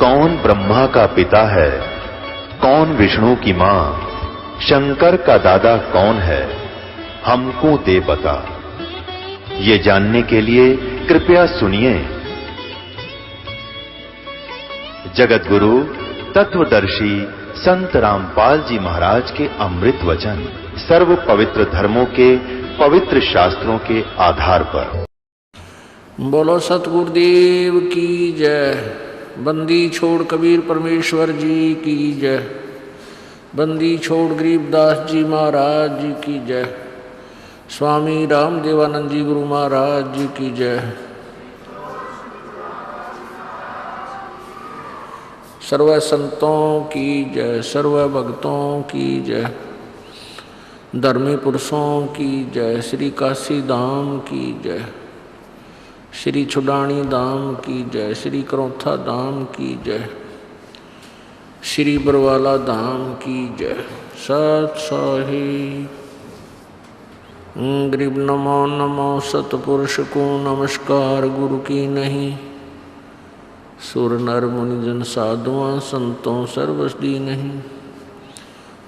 कौन ब्रह्मा का पिता है, कौन विष्णु की मां, शंकर का दादा कौन है, हमको दे बता। ये जानने के लिए कृपया सुनिए। जगत गुरु तत्वदर्शी संत रामपाल जी महाराज के अमृत वचन सर्व पवित्र धर्मों के पवित्र शास्त्रों के आधार पर। बोलो सतगुरुदेव की जय। बंदी छोड़ कबीर परमेश्वर जी की जय। बंदी छोड़ गरीबदास जी महाराज जी की जय। स्वामी रामदेवानंद जी गुरु महाराज जी की जय। सर्व संतों की जय, सर्व भक्तों की जय, धर्मी पुरुषों की जय, श्री काशी धाम की जय, श्री छुडानी धाम की जय, श्री करौथा धाम की जय, श्री बरवाला धाम की जय। सत साहिब गरीब नमो नमो सतपुरुष को नमस्कार गुरु की नहीं। सुर नर मुनि जन साधुआं संतों सर्वस्दी नहीं।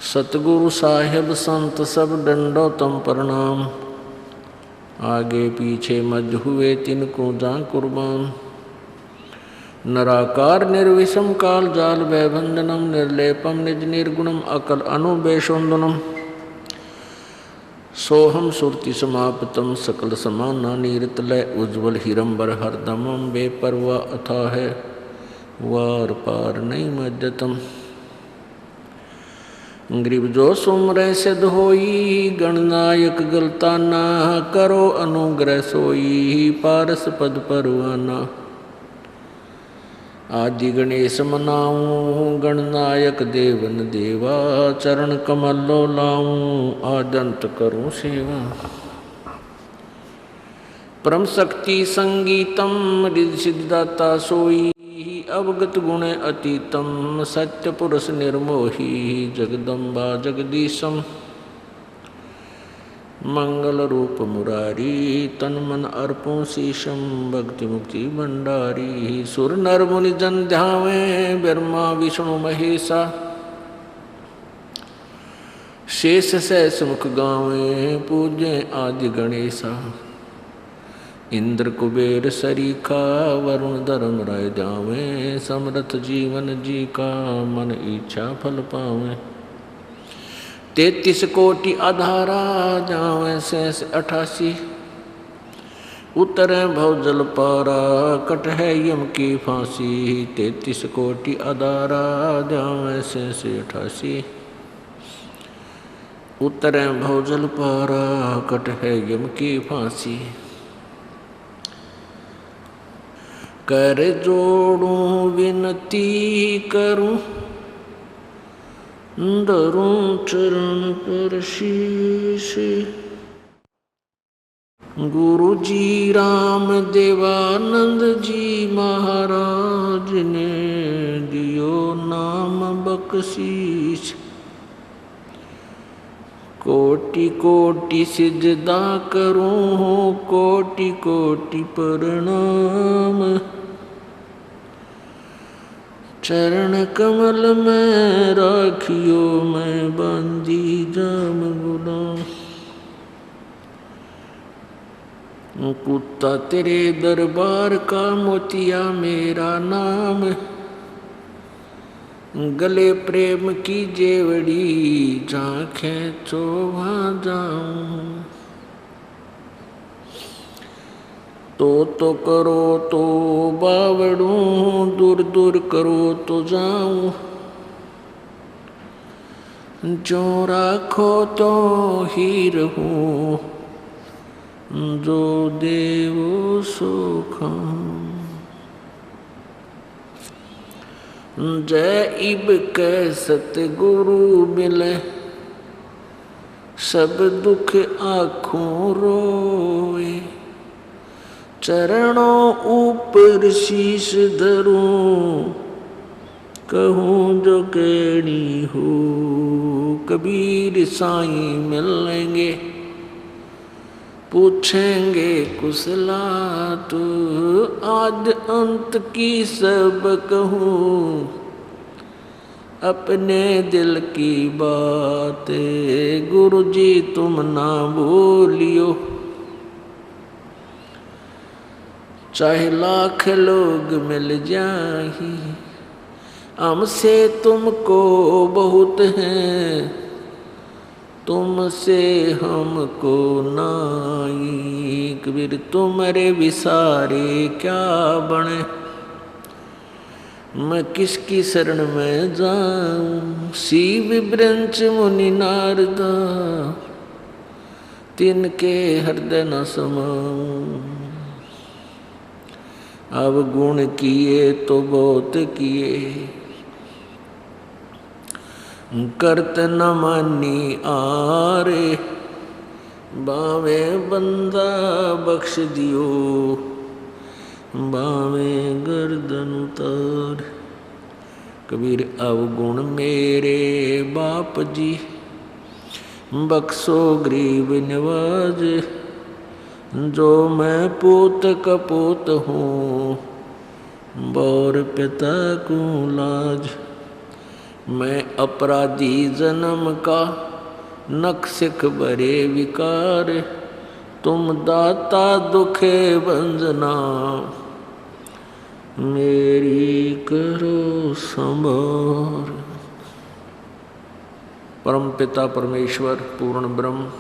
सतगुरु साहिब संत सब दंडोतम प्रणाम। आगे पीछे मज हुए तिनको जा कुर्बान। नराकार निर्विषम काल जाल भयबंधनम निर्लेपम निज निर्गुणम अकल अनुबेशोन्दनम। सोहम सुरति समापतम सकल समाना नीरतलय उज्ज्वल हिरंबर हरदमम बेपरवा अथा है वार पार नहीं मज्जतम। गरीब जो सुमरे सिद्ध होई गणनायक गलताना करो अनुग्रह सोई पारस पद परवाना। आदि गणेश मनाऊं गणनायक देवन देवा चरण कमलो लाऊं आदंत करूं सेवा। परम शक्ति संगीतम रिद्धि सिद्धाता सोई अवगत गुण अतीतम सत्य पुरुष निर्मोही जगदम्बा जगदीशम। मंगल रूप मुरारी तन मन अर्पों शीशम भक्ति मुक्ति भंडारी। सुर नर मुनि जन ध्यावे ब्रह्मा विष्णु महेशा। शेष सहस मुख गावे पूजे आदि गणेशा। इंद्र कुबेर सरीखा वरुण धर्म राय जावे। समरथ जीवन जी का मन इच्छा फल पावे। 33 कोटि आधारा जावे शेष 88। उतरे भव जल पारा कट है यम की फांसी। 33 कोटि आधारा जावे शेष 88। उतरे भव जल पारा कट है यम की फांसी। कर जोड़ूं विनती करूं धरूं चरण पर शीश। गुरु जी राम देवानंद जी महाराज ने दियो नाम बख्शीश। कोटि कोटि सिजदा करूं कोटि कोटि प्रणाम। चरण कमल में राखियो मैं बांधी जाम गुलाम। कुत्ता तेरे दरबार का मोतिया मेरा नाम। गले प्रेम की जेवड़ी झांखें चोभा जाऊं। तो करो तो बावड़ूं दूर दूर करो तो जाऊं। जो राखो तो ही रहूं जो देवो सो खाऊं। जय इब कै सतगुरु मिले सब दुख आँखों रोए। चरणों ऊपर शीश धरूं कहूँ जो केड़ी हो। कबीर साईं मिलेंगे पूछेंगे कुशलात, आद अंत की सब कहूँ, अपने दिल की बात गुरुजी तुम ना भूलियो। चाहे लाख लोग मिल जाए, हमसे तुमको बहुत है, तुमसे हमको नाई। कबीर तुम्हारे विसारे क्या बने, मैं किसकी शरण में जाऊं। शिव ब्रंच मुनि नारदा, तिनके हृदय न समाऊं। अब गुण किए तो बहुत किए, करत न मानी आरे। बावे बंदा बख्श दियो, बावे गर्दन उतार। कबीर अवगुण मेरे बाप जी, बख्शो गरीब नवाज। जो मैं पूत कपूत हूँ, बौर पिता को लाज। मैं अपराधी जन्म का, नख सिख बरे विकार। तुम दाता दुखे बंजना, मेरी करो संभार। परम पिता परमेश्वर पूर्ण ब्रह्म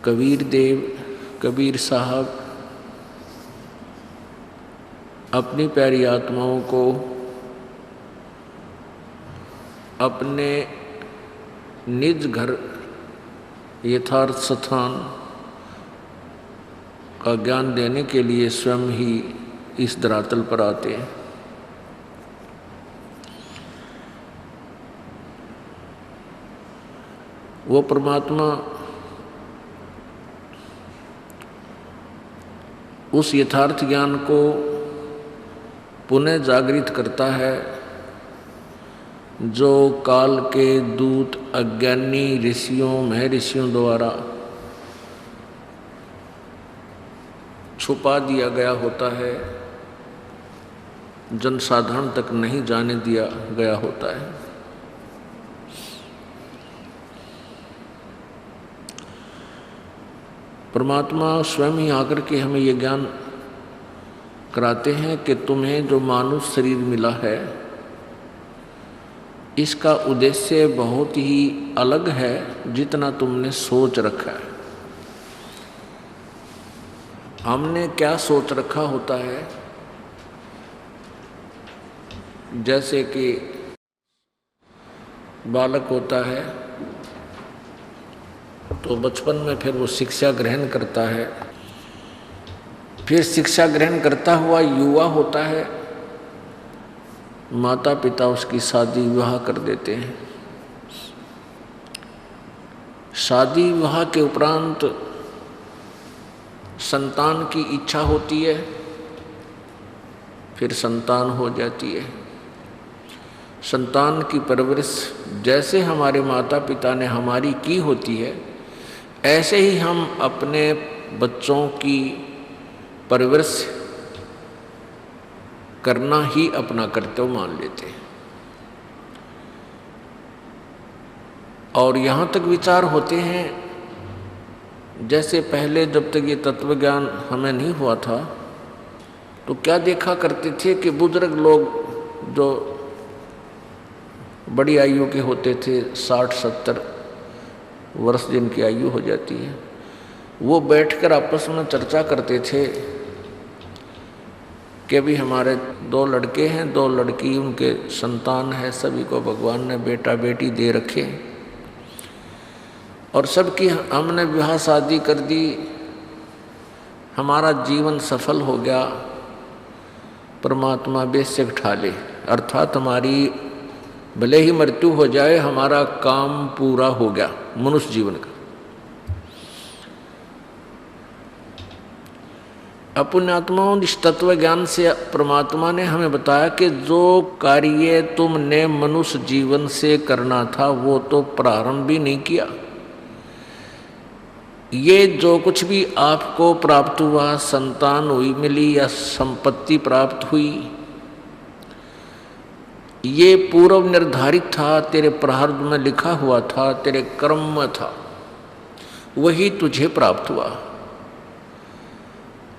कबीर देव कबीर साहब अपनी प्यारी आत्माओं को अपने निज घर यथार्थ स्थान का ज्ञान देने के लिए स्वयं ही इस धरातल पर आते हैं। वो परमात्मा उस यथार्थ ज्ञान को पुनः जागृत करता है जो काल के दूत अज्ञानी ऋषियों महर्षियों द्वारा छुपा दिया गया होता है, जनसाधारण तक नहीं जाने दिया गया होता है। परमात्मा स्वयं ही आकर के हमें ये ज्ञान कराते हैं कि तुम्हें जो मानुष शरीर मिला है, इसका उद्देश्य बहुत ही अलग है जितना तुमने सोच रखा है। हमने क्या सोच रखा होता है, जैसे कि बालक होता है तो बचपन में फिर वो शिक्षा ग्रहण करता है, फिर शिक्षा ग्रहण करता हुआ युवा होता है, माता पिता उसकी शादी विवाह कर देते हैं। शादी विवाह के उपरांत संतान की इच्छा होती है, फिर संतान हो जाती है। संतान की परवरिश जैसे हमारे माता पिता ने हमारी की होती है, ऐसे ही हम अपने बच्चों की परवरिश करना ही अपना कर्तव्य मान लेते हैं। और यहाँ तक विचार होते हैं, जैसे पहले जब तक ये तत्व ज्ञान हमें नहीं हुआ था तो क्या देखा करते थे कि बुजुर्ग लोग जो बड़ी आयु के होते थे, 60-70 वर्ष जिनकी आयु हो जाती है, वो बैठकर आपस में चर्चा करते थे कि भी हमारे 2 लड़के हैं, 2 लड़की, उनके संतान है, सभी को भगवान ने बेटा बेटी दे रखे और सबकी हमने विवाह शादी कर दी, हमारा जीवन सफल हो गया, परमात्मा बेशक ठाले, अर्थात हमारी भले ही मृत्यु हो जाए, हमारा काम पूरा हो गया मनुष्य जीवन का। अपने आत्माओं इस तत्व ज्ञान से परमात्मा ने हमें बताया कि जो कार्य तुमने मनुष्य जीवन से करना था वो तो प्रारंभ भी नहीं किया। ये जो कुछ भी आपको प्राप्त हुआ, संतान हुई मिली या संपत्ति प्राप्त हुई, ये पूर्व निर्धारित था, तेरे प्रारब्ध में लिखा हुआ था, तेरे कर्म में था, वही तुझे प्राप्त हुआ।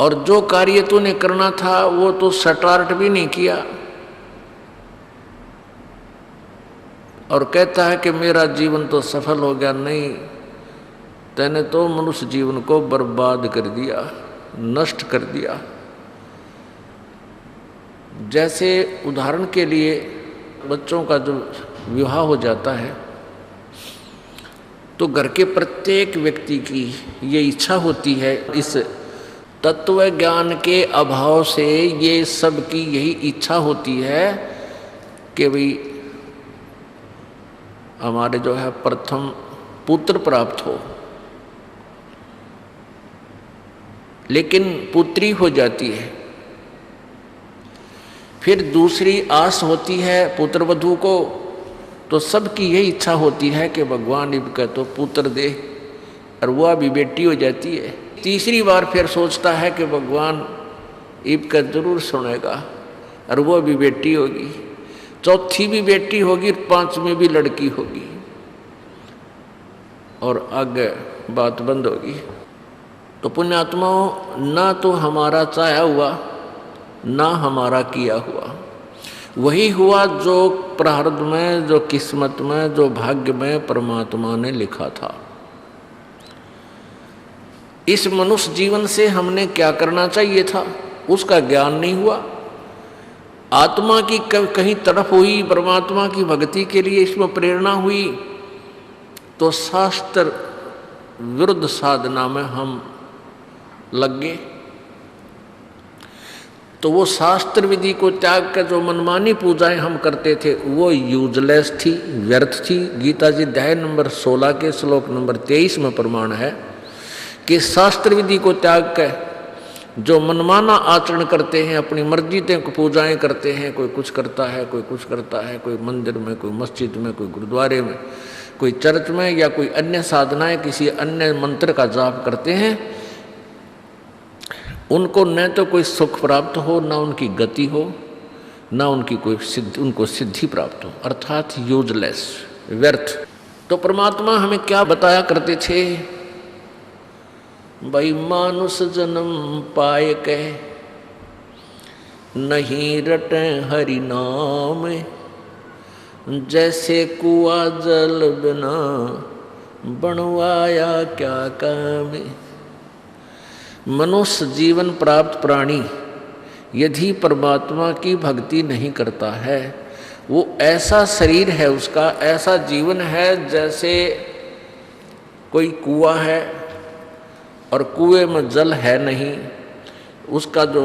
और जो कार्य तूने करना था वो तो स्टार्ट भी नहीं किया और कहता है कि मेरा जीवन तो सफल हो गया। नहीं, तैने तो मनुष्य जीवन को बर्बाद कर दिया, नष्ट कर दिया। जैसे उदाहरण के लिए बच्चों का जो विवाह हो जाता है तो घर के प्रत्येक व्यक्ति की ये इच्छा होती है, इस तत्व ज्ञान के अभाव से ये सबकी यही इच्छा होती है कि भाई हमारे जो है प्रथम पुत्र प्राप्त हो, लेकिन पुत्री हो जाती है। फिर दूसरी आस होती है पुत्र वधू को, तो सबकी यही इच्छा होती है कि भगवान इनका तो पुत्र दे, और वह भी बेटी हो जाती है। तीसरी बार फिर सोचता है कि भगवान इनका जरूर सुनेगा और वह भी बेटी होगी, चौथी भी बेटी होगी, पांचवी भी लड़की होगी, और आगे बात बंद होगी। तो पुण्यात्माओं, ना तो हमारा चाहा हुआ ना हमारा किया हुआ, वही हुआ जो प्रारब्ध में, जो किस्मत में, जो भाग्य में परमात्मा ने लिखा था। इस मनुष्य जीवन से हमने क्या करना चाहिए था उसका ज्ञान नहीं हुआ। आत्मा की कहीं तड़प हुई, परमात्मा की भक्ति के लिए इसमें प्रेरणा हुई, तो शास्त्र विरुद्ध साधना में हम लग गए। तो वो शास्त्र विधि को त्याग कर जो मनमानी पूजाएं हम करते थे वो यूजलेस थी, व्यर्थ थी। गीता जी अध्याय नंबर 16 के श्लोक नंबर 23 में प्रमाण है कि शास्त्र विधि को त्याग कर जो मनमाना आचरण करते हैं, अपनी मर्जी से पूजाएं करते हैं, कोई कुछ करता है, कोई कुछ करता है, कोई मंदिर में, कोई मस्जिद में, कोई गुरुद्वारे में, कोई चर्च में, या कोई अन्य साधनाएं, किसी अन्य मंत्र का जाप करते हैं, उनको न तो कोई सुख प्राप्त हो, ना उनकी गति हो, ना उनकी कोई सिद्धि, उनको सिद्धि प्राप्त हो, अर्थात यूजलेस, व्यर्थ। तो परमात्मा हमें क्या बताया करते थे, भाई मानुष जन्म पाए कह नहीं रटे हरि नाम, जैसे कुआ जल बिना बनवाया क्या काम। मनुष्य जीवन प्राप्त प्राणी यदि परमात्मा की भक्ति नहीं करता है, वो ऐसा शरीर है उसका, ऐसा जीवन है जैसे कोई कुआं है और कुएं में जल है नहीं। उसका जो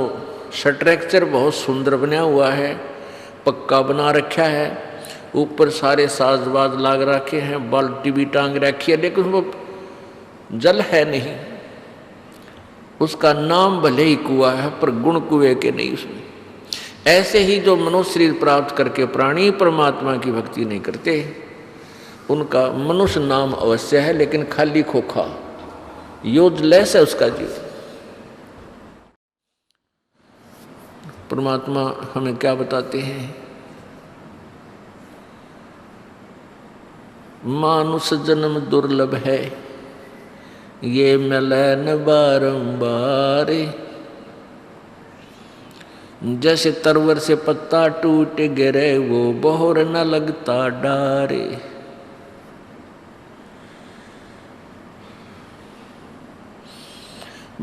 स्ट्रक्चर बहुत सुंदर बना हुआ है, पक्का बना रखा है, ऊपर सारे साजबाज लाग रखे हैं, बाल्टी भी टांग रखी है, लेकिन वो जल है नहीं। उसका नाम भले ही कुआं है पर गुण कुएं के नहीं उसमें। ऐसे ही जो मनुष्य शरीर प्राप्त करके प्राणी परमात्मा की भक्ति नहीं करते, उनका मनुष्य नाम अवश्य है लेकिन खाली खोखा, यूजलेस है उसका जीवन। परमात्मा हमें क्या बताते हैं, मानुष जन्म दुर्लभ है, ये मिलन बारंबार, जैसे तरवर से पत्ता टूट गिरे वो बोहर न लगता डारे।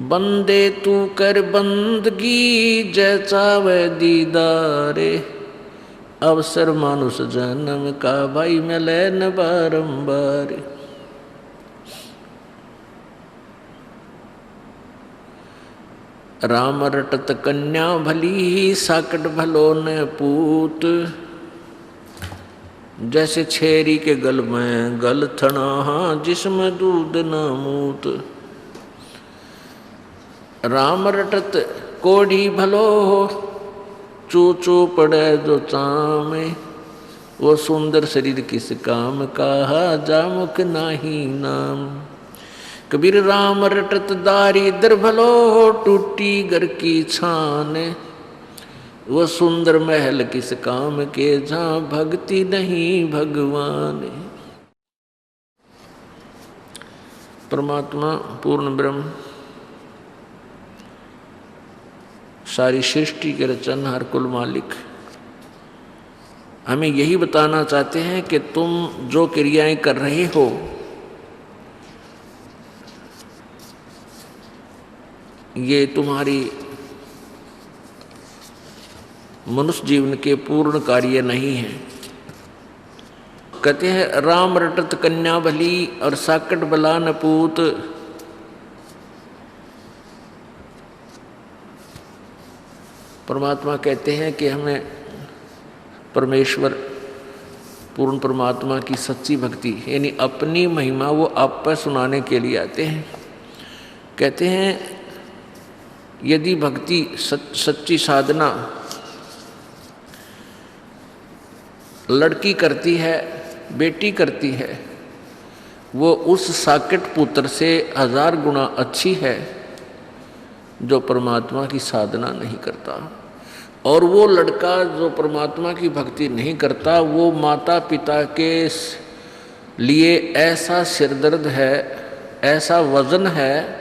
बंदे तू कर बंदगी जैसा वह दीदारे, अवसर मानुष जन्म का भाई मिले न बारंबार। राम रटत कन्या भली साकट भलो न पूत, जैसे छेरी के गल में गल थना जिसमें दूध न मूत। राम रटत कोढ़ी भलो हो, चू चू पड़े जो चामे, वो सुंदर शरीर किस काम का जा मुख नाही नाम। कबीर राम रटत दारिद्र भलो, टूटी घर की छान। वो सुंदर महल किस काम के, जहां भक्ति नहीं भगवान। परमात्मा पूर्ण ब्रह्म सारी सृष्टि के रचनहार कुल मालिक हमें यही बताना चाहते हैं कि तुम जो क्रियाएं कर रहे हो ये तुम्हारी मनुष्य जीवन के पूर्ण कार्य नहीं है। कहते हैं राम रटत कन्या भली और साकट बला न पूत। परमात्मा कहते हैं कि हमें परमेश्वर पूर्ण परमात्मा की सच्ची भक्ति यानी अपनी महिमा वो आप पर सुनाने के लिए आते हैं। कहते हैं यदि भक्ति सच्ची साधना लड़की करती है, बेटी करती है, वो उस साकेट पुत्र से 1000 गुना अच्छी है जो परमात्मा की साधना नहीं करता। और वो लड़का जो परमात्मा की भक्ति नहीं करता वो माता पिता के लिए ऐसा सिरदर्द है, ऐसा वजन है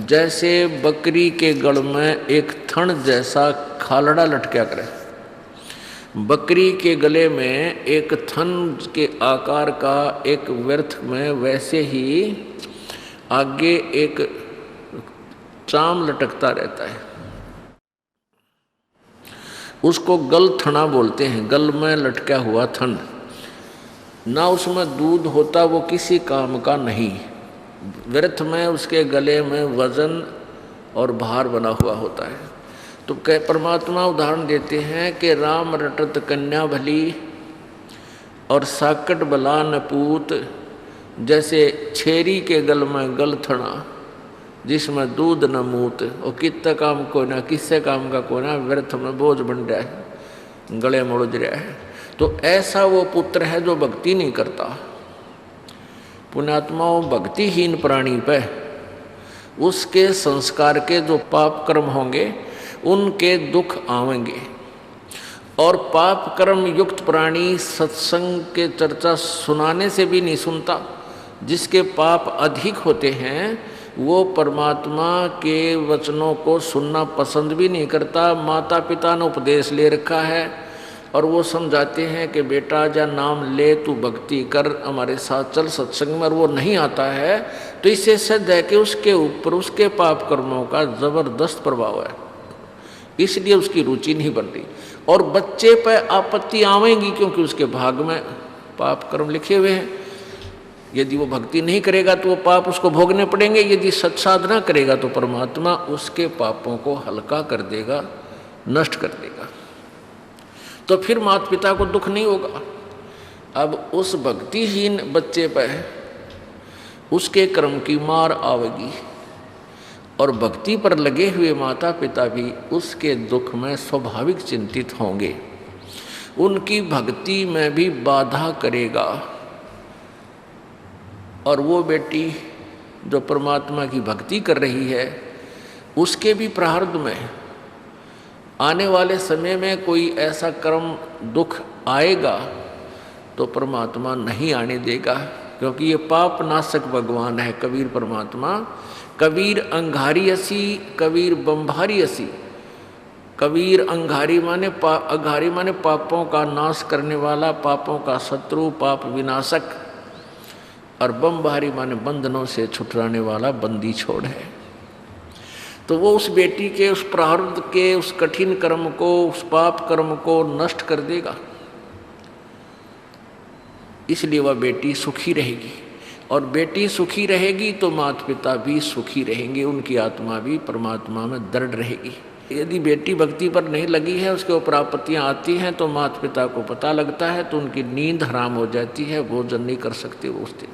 जैसे बकरी के गल में एक थन जैसा खालड़ा लटका करे। बकरी के गले में एक थन के आकार का एक व्यर्थ में वैसे ही आगे एक चाम लटकता रहता है। उसको गल थना बोलते हैं, गल में लटका हुआ थन। ना उसमें दूध होता, वो किसी काम का नहीं। व्यर्थ में उसके गले में वजन और भार बना हुआ होता है। तो परमात्मा उदाहरण देते हैं कि राम रटत कन्या भली और साकट बला न पूत। जैसे छेरी के गल में गल थना जिसमें दूध न मूत। और कितना काम को ना, किससे काम का को ना, व्यर्थ में बोझ बन रहा है, गले में उलझ रहा है। तो ऐसा वो पुत्र है जो भक्ति नहीं करता। पुण्यात्माओं भक्तिहीन प्राणी पे उसके संस्कार के जो पाप कर्म होंगे उनके दुख आवेंगे। और पाप कर्म युक्त प्राणी सत्संग के चर्चा सुनाने से भी नहीं सुनता। जिसके पाप अधिक होते हैं वो परमात्मा के वचनों को सुनना पसंद भी नहीं करता। माता पिता ने उपदेश ले रखा है और वो समझाते हैं कि बेटा जा नाम ले, तू भक्ति कर, हमारे साथ चल सत्संग में, और वो नहीं आता है तो इससे सिद्ध है कि उसके ऊपर उसके पाप कर्मों का जबरदस्त प्रभाव है। इसलिए उसकी रुचि नहीं बन रही। और बच्चे पर आपत्ति आवेंगी क्योंकि उसके भाग में पाप कर्म लिखे हुए हैं। यदि वो भक्ति नहीं करेगा तो वो पाप उसको भोगने पड़ेंगे। यदि सत्साधना करेगा तो परमात्मा उसके पापों को हल्का कर देगा, नष्ट कर देगा। तो फिर माता पिता को दुख नहीं होगा। अब उस भक्तिहीन बच्चे पर उसके कर्म की मार आवेगी और भक्ति पर लगे हुए माता पिता भी उसके दुख में स्वाभाविक चिंतित होंगे। उनकी भक्ति में भी बाधा करेगा। और वो बेटी जो परमात्मा की भक्ति कर रही है उसके भी प्रारब्ध में आने वाले समय में कोई ऐसा कर्म दुख आएगा तो परमात्मा नहीं आने देगा, क्योंकि ये पाप नाशक भगवान है कबीर परमात्मा। कबीर अंगारी असी, कबीर बम्भारी असी। कबीर अंगारी माने पापों का नाश करने वाला, पापों का शत्रु, पाप विनाशक। और बम्भारी माने बंधनों से छुटराने वाला, बंदी छोड़ है। तो वो उस बेटी के उस प्रारब्ध के उस कठिन कर्म को, उस पाप कर्म को नष्ट कर देगा। इसलिए वह बेटी सुखी रहेगी। और बेटी सुखी रहेगी तो माता पिता भी सुखी रहेंगे, उनकी आत्मा भी परमात्मा में दृढ़ रहेगी। यदि बेटी भक्ति पर नहीं लगी है, उसके ऊपर आपत्तियाँ आती हैं तो माता पिता को पता लगता है तो उनकी नींद हराम हो जाती है, भोजन नहीं कर सकते वो उस दिन।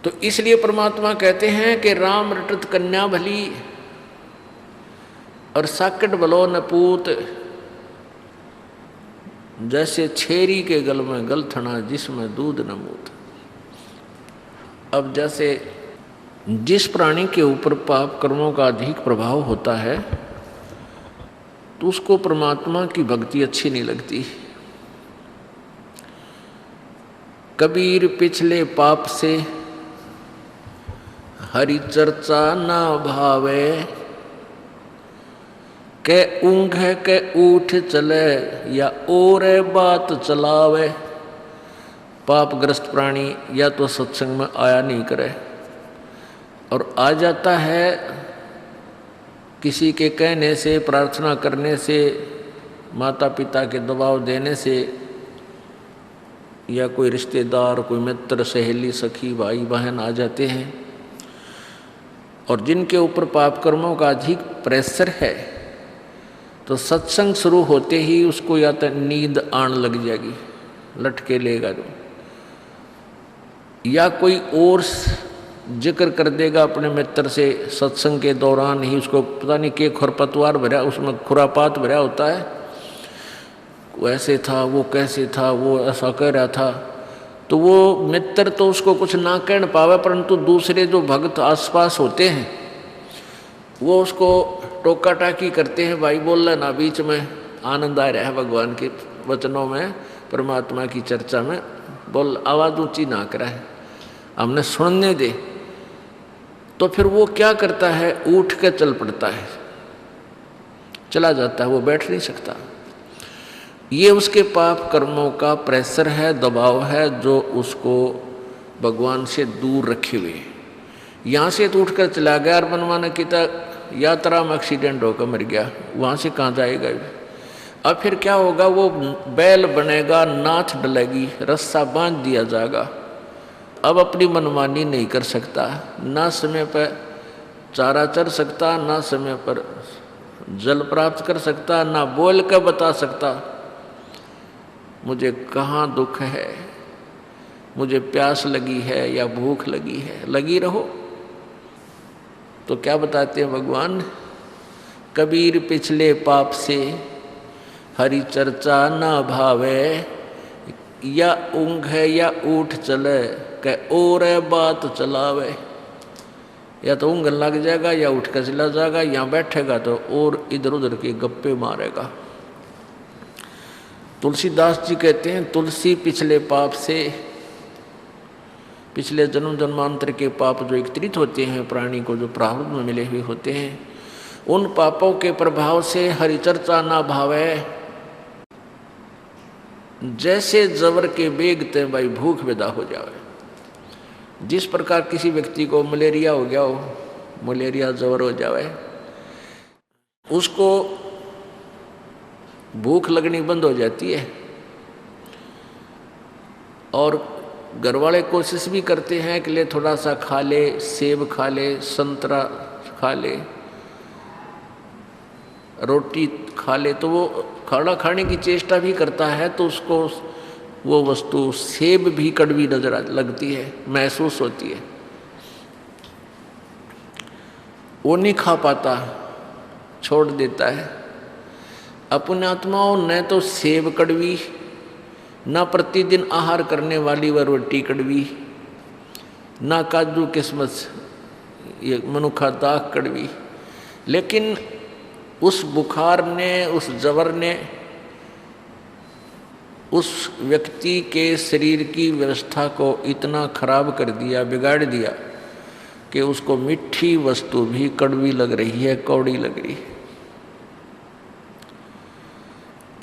तो इसलिए परमात्मा कहते हैं कि राम रटत कन्या भली और साकट बलो न पूत। जैसे छेरी के गल में गल थना जिसमें दूध न मूत। अब जैसे जिस प्राणी के ऊपर पाप कर्मों का अधिक प्रभाव होता है तो उसको परमात्मा की भक्ति अच्छी नहीं लगती। कबीर पिछले पाप से हरि चर्चा ना भावे, के ऊँघ के उठ चले या और बात चलावे। पापग्रस्त प्राणी या तो सत्संग में आया नहीं करे, और आ जाता है किसी के कहने से, प्रार्थना करने से, माता पिता के दबाव देने से, या कोई रिश्तेदार, कोई मित्र, सहेली, सखी, भाई बहन आ जाते हैं। और जिनके ऊपर पाप कर्मों का अधिक प्रेशर है तो सत्संग शुरू होते ही उसको या तो नींद आने लग जाएगी, लटके लेगा तो, या कोई और जिक्र कर देगा अपने मित्र से सत्संग के दौरान ही। उसको पता नहीं क्या खरपतवार भरा, उसमें खुरापात भरा होता है, वो ऐसे था, वो कैसे था, वो ऐसा कह रहा था। तो वो मित्र तो उसको कुछ ना कह पावे, परंतु दूसरे जो भक्त आसपास होते हैं वो उसको टोका टाकी करते हैं, भाई बोल लेना बीच में, आनंद आ रहा है भगवान के वचनों में, परमात्मा की चर्चा में, बोल आवाज़ ऊंची ना कराए, हमने सुनने दे। तो फिर वो क्या करता है, उठ के चल पड़ता है, चला जाता है, वो बैठ नहीं सकता। ये उसके पाप कर्मों का प्रेशर है, दबाव है, जो उसको भगवान से दूर रखे हुए। यहाँ से तो उठकर चला गया और मनमाना किता यात्रा में एक्सीडेंट होकर मर गया, वहाँ से कहाँ जाएगा। अब फिर क्या होगा, वो बैल बनेगा, नाथ डलेगी, रस्सा बांध दिया जाएगा। अब अपनी मनमानी नहीं कर सकता, ना समय पर चारा चर सकता, ना समय पर जल प्राप्त कर सकता, ना बोल कर बता सकता मुझे कहाँ दुख है, मुझे प्यास लगी है या भूख लगी है। लगी रहो। तो क्या बताते हैं भगवान, कबीर पिछले पाप से हरि चर्चा ना भावे, या ऊँघ है या उठ चले, के और बात चलावे। या तो ऊँघ लग जाएगा या उठ कर चला जाएगा, यहाँ बैठेगा तो और इधर उधर के गप्पे मारेगा। तुलसीदास जी कहते हैं, तुलसी पिछले पाप से, पिछले जन्म जन्मांतर के पाप जो एकत्रित होते हैं प्राणी को, जो प्रारब्ध में मिले हुए होते हैं, उन पापों के प्रभाव से हरिचर्चा ना भावे। जैसे जबर के बेगते भाई भूख विदा हो जावे। जिस प्रकार किसी व्यक्ति को मलेरिया हो गया हो, मलेरिया जबर हो जावे, उसको भूख लगनी बंद हो जाती है। और घर वाले कोशिश भी करते हैं कि ले थोड़ा सा खा ले, सेब खा ले, संतरा खा ले, रोटी खा ले, तो वो खाना खाने की चेष्टा भी करता है, तो उसको वो वस्तु सेब भी कड़वी नजर लगती है, महसूस होती है, वो नहीं खा पाता, छोड़ देता है। अपने आत्माओं न तो सेब कड़वी, न प्रतिदिन आहार करने वाली वह रोटी कड़वी, ना काजू किस्मत ये मनुखा दाख कड़वी। लेकिन उस बुखार ने, उस जबर ने उस व्यक्ति के शरीर की व्यवस्था को इतना खराब कर दिया, बिगाड़ दिया कि उसको मीठी वस्तु भी कड़वी लग रही है, कौड़ी लग रही है।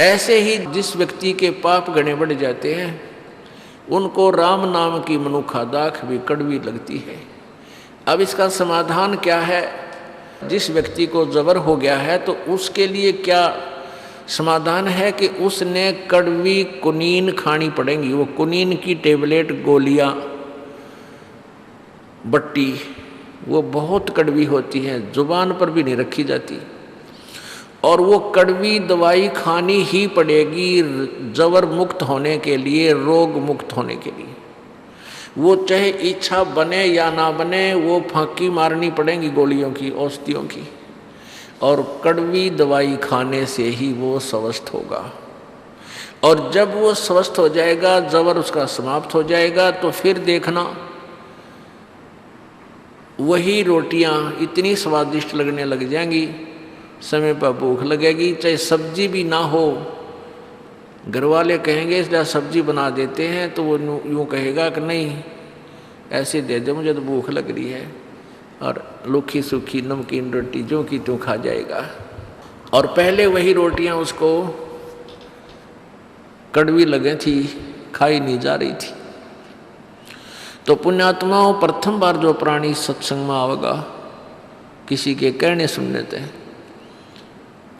ऐसे ही जिस व्यक्ति के पाप गणे बढ़ जाते हैं, उनको राम नाम की मनुखा दाख भी कड़वी लगती है। अब इसका समाधान क्या है? जिस व्यक्ति को जबर हो गया है तो उसके लिए क्या समाधान है कि उसने कड़वी कुनीन खानी पड़ेगी। वो कुनीन की टेबलेट, गोलियां, बट्टी, वो बहुत कड़वी होती हैं, जुबान पर भी नहीं रखी जाती, और वो कड़वी दवाई खानी ही पड़ेगी जबर मुक्त होने के लिए, रोग मुक्त होने के लिए। वो चाहे इच्छा बने या ना बने, वो फांकी मारनी पड़ेगी गोलियों की, औषधियों की, और कड़वी दवाई खाने से ही वो स्वस्थ होगा। और जब वो स्वस्थ हो जाएगा, जबर उसका समाप्त हो जाएगा, तो फिर देखना वही रोटियां इतनी स्वादिष्ट लगने लग जाएंगी, समय पर भूख लगेगी, चाहे सब्जी भी ना हो। घर वाले कहेंगे इसलिए सब्जी बना देते हैं, तो वो यूँ कहेगा कि नहीं ऐसे दे दे, मुझे तो भूख लग रही है, और रूखी सूखी नमकीन रोटी जो की त्यों खा जाएगा। और पहले वही रोटियां उसको कड़वी लगे थी, खाई नहीं जा रही थी। तो पुण्यात्माओं, प्रथम बार जो प्राणी सत्संग में आवेगा, किसी के कहने सुनने थे,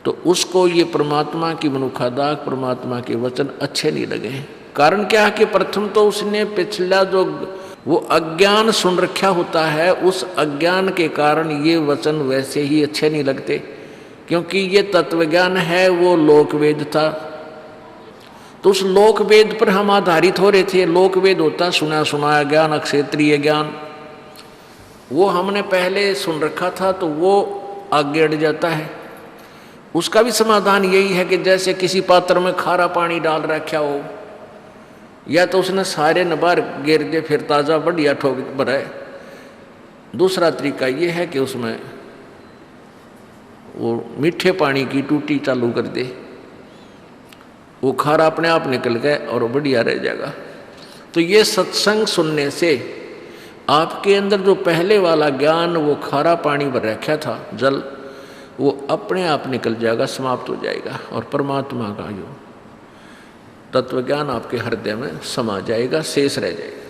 तो उसको ये परमात्मा की मनुखादाक, परमात्मा के वचन अच्छे नहीं लगे। कारण क्या है कि प्रथम तो उसने पिछला जो वो अज्ञान सुन रखा होता है, उस अज्ञान के कारण ये वचन वैसे ही अच्छे नहीं लगते, क्योंकि ये तत्वज्ञान है, वो लोकवेद था। तो उस लोकवेद पर हम आधारित हो रहे थे। लोकवेद होता सुना सुनाया ज्ञान, अक्षेत्रीय ज्ञान, वो हमने पहले सुन रखा था, तो वो आगे अड़ जाता है। उसका भी समाधान यही है कि जैसे किसी पात्र में खारा पानी डाल रखा हो, या तो उसने सारे न बाहर गिर दे, फिर ताज़ा बढ़िया ठोक भराए। दूसरा तरीका ये है कि उसमें वो मीठे पानी की टूटी चालू कर दे, वो खारा अपने आप निकल गए और बढ़िया रह जाएगा। तो ये सत्संग सुनने से आपके अंदर जो पहले वाला ज्ञान, वो खारा पानी भर रखा था जल, वो अपने आप निकल जाएगा, समाप्त हो जाएगा, और परमात्मा का जो तत्वज्ञान आपके हृदय में समा जाएगा, शेष रह जाएगा।